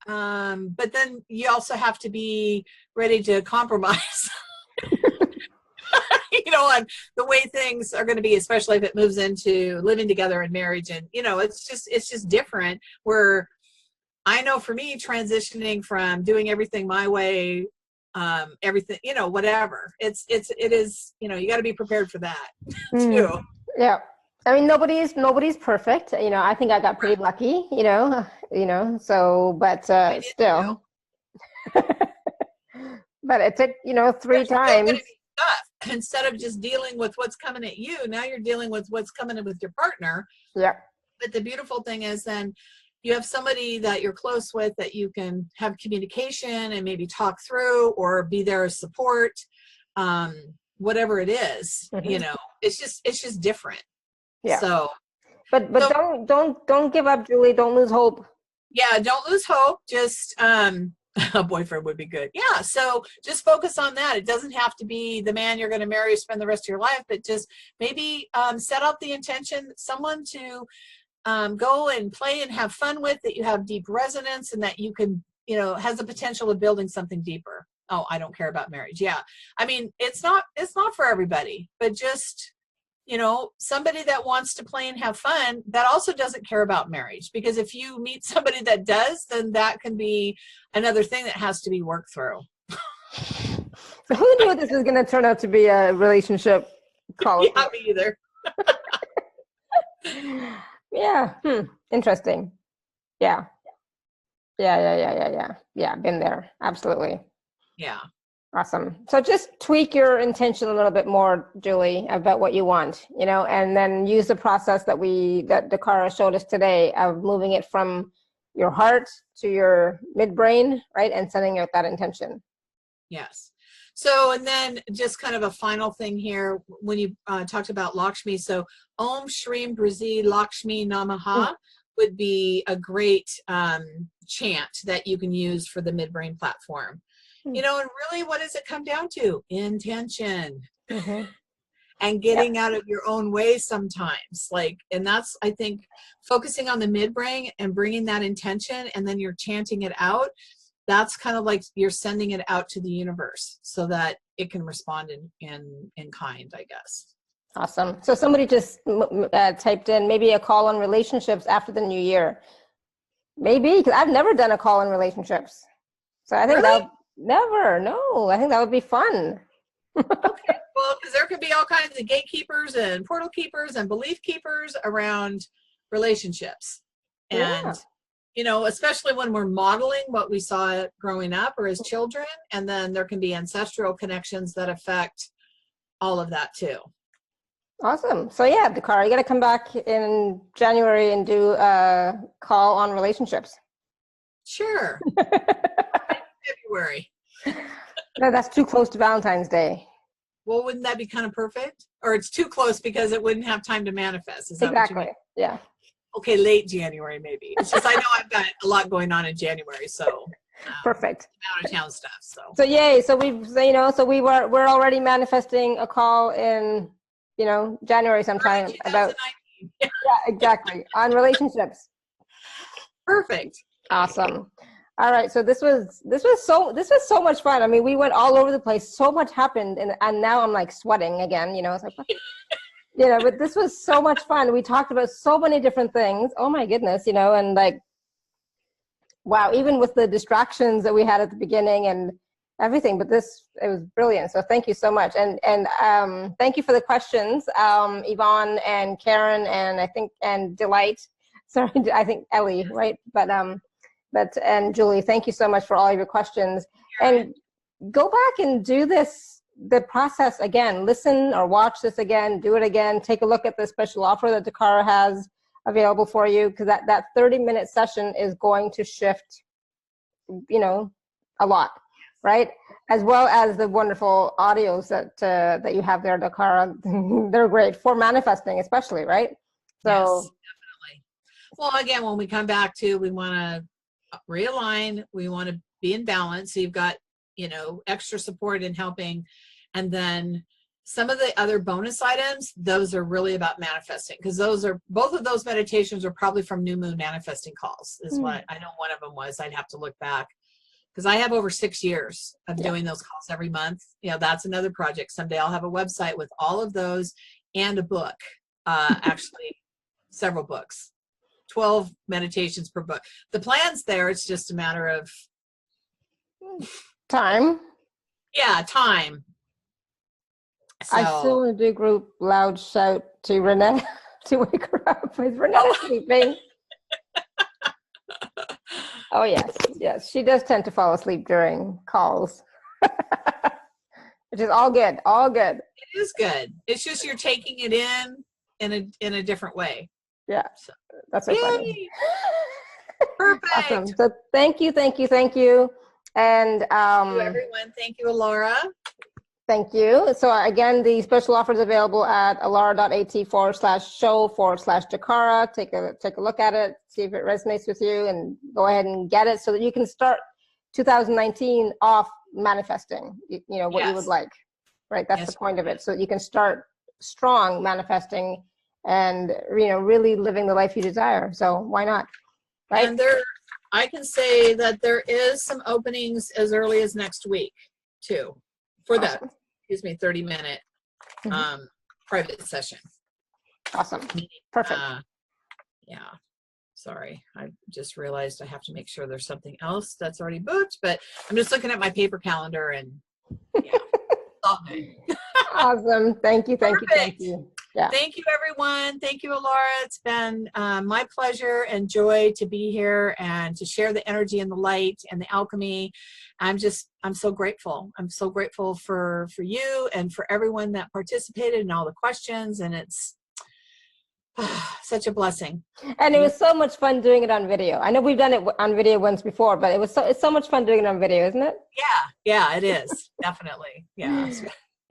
But then you also have to be ready to compromise. You know, on the way things are going to be, especially if it moves into living together and marriage. And, you know, it's just different. Where I know for me, transitioning from doing everything my way, everything, you know, whatever, it is, you know, you got to be prepared for that too. Yeah. I mean, nobody's perfect. You know, I think I got pretty lucky, you know, so, but still, but it took, you know, 3 times. Instead of just dealing with what's coming at you, now you're dealing with what's coming in with your partner. Yeah. But the beautiful thing is then, you have somebody that you're close with that you can have communication and maybe talk through or be there as support, whatever it is, you know, it's just different. Yeah. So, but don't give up, Julie. Don't lose hope. Yeah, don't lose hope. Just a boyfriend would be good. Yeah, so just focus on that. It doesn't have to be the man you're going to marry or spend the rest of your life, but just maybe set out the intention, someone to go and play and have fun with, that you have deep resonance and that you can, you know, has the potential of building something deeper. Oh, I don't care about marriage. Yeah. I mean, it's not for everybody, but just, you know, somebody that wants to play and have fun that also doesn't care about marriage, because if you meet somebody that does, then that can be another thing that has to be worked through. So who knew this was going to turn out to be a relationship call? Yeah, me either. Yeah. Interesting. Yeah. Yeah. Been there. Absolutely. Yeah. Awesome. So just tweak your intention a little bit more, Julie, about what you want, you know, and then use the process that DaKara showed us today of moving it from your heart to your midbrain, right? And sending out that intention. Yes. So, and then just kind of a final thing here, when you talked about Lakshmi, so Om Shrim Brazi Lakshmi Namaha would be a great chant that you can use for the midbrain platform. You know, and really, what does it come down to? Intention. And getting out of your own way sometimes. Like, and that's, I think, focusing on the midbrain and bringing that intention, and then you're chanting it out. That's kind of like you're sending it out to the universe so that it can respond in kind, I guess. Awesome. So somebody just typed in maybe a call on relationships after the new year. Maybe, because I've never done a call on relationships. So I think Really? No, I think that would be fun. Okay, well, because there could be all kinds of gatekeepers and portal keepers and belief keepers around relationships. And, you know, especially when we're modeling what we saw growing up or as children, and then there can be ancestral connections that affect all of that too. Awesome. So yeah, DaKara, you got to come back in January and do a call on relationships. Sure. February. No, that's too close to Valentine's Day. Well, wouldn't that be kind of perfect? Or it's too close because it wouldn't have time to manifest. Is that exactly. What you mean? Yeah. Okay, late January maybe. It's just I know I've got a lot going on in January, so perfect. Out of town stuff. So yay. So we're already manifesting a call in, you know, January sometime about yeah, exactly, on relationships. Perfect. Awesome. All right, so this was so much fun. I mean, we went all over the place. So much happened, and now I'm like sweating again. You know, it's like, you know, but this was so much fun. We talked about so many different things. Oh my goodness, you know, and like, wow, even with the distractions that we had at the beginning and everything. But it was brilliant. So thank you so much, and thank you for the questions, Yvonne and Karen, and Delight. Sorry, I think Ellie, right? And Julie, thank you so much for all of your questions. And go back and do the process again. Listen or watch this again, do it again. Take a look at the special offer that DaKara has available for you, because that 30-minute session is going to shift, you know, a lot, right? As well as the wonderful audios that you have there, DaKara. They're great for manifesting, especially, right? So, yes, definitely. Well, again, when we come back to, we want to realign, we want to be in balance, so you've got, you know, extra support in helping, and then some of the other bonus items, those are really about manifesting, because both of those meditations are probably from new moon manifesting calls is what I know one of them was. I'd have to look back, because I have over 6 years of doing those calls every month. You know, that's another project. Someday I'll have a website with all of those and a book, actually several books. 12 meditations per book. The plan's there. It's just a matter of time. Yeah, time. So, I still want to do group loud shout to Renee to wake her up. Is Renee sleeping? Oh yes. She does tend to fall asleep during calls, which is all good. All good. It is good. It's just you're taking it in a different way. Yeah, so, that's so funny. Perfect. Awesome. So thank you, thank you, thank you. And Thank you, everyone. Thank you, Laura. thank you. So again, the special offer is available at alara.at/show/DaKara. Take a look at it, see if it resonates with you, and go ahead and get it so that you can start 2019 off manifesting, you know, what you would like, right? That's the point of it. So that you can start strong manifesting and, you know, really living the life you desire. So why not? Right? And I can say that there is some openings as early as next week too, for that, 30-minute private session. Awesome. Perfect. Yeah. Sorry, I just realized I have to make sure there's something else that's already booked, but I'm just looking at my paper calendar and yeah, it's all good. Awesome. Thank you. Thank Perfect. you. Thank you. Yeah. Thank you, everyone. Thank you, Laura. It's been my pleasure and joy to be here and to share the energy and the light and the alchemy. I'm so grateful. I'm so grateful for you and for everyone that participated and all the questions. And it's such a blessing. And it was so much fun doing it on video. I know we've done it on video once before, but it's so much fun doing it on video, isn't it? Yeah, it is. Definitely. Yeah.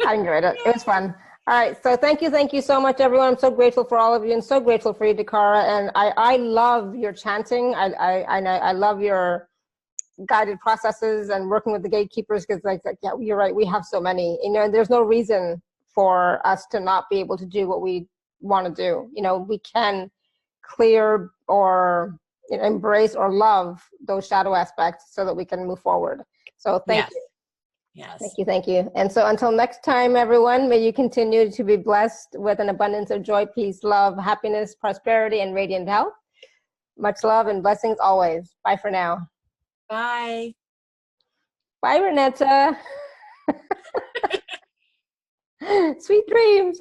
I enjoyed it. It was fun. All right. So thank you so much, everyone. I'm so grateful for all of you and so grateful for you, DaKara. And I love your chanting. I love your guided processes and working with the gatekeepers, because yeah, you're right. We have so many, you know, and there's no reason for us to not be able to do what we want to do. You know, we can clear or, you know, embrace or love those shadow aspects so that we can move forward. So thank you. Yes. Thank you. Thank you. And so until next time, everyone, may you continue to be blessed with an abundance of joy, peace, love, happiness, prosperity, and radiant health. Much love and blessings always. Bye for now. Bye. Bye, Renetta. Sweet dreams.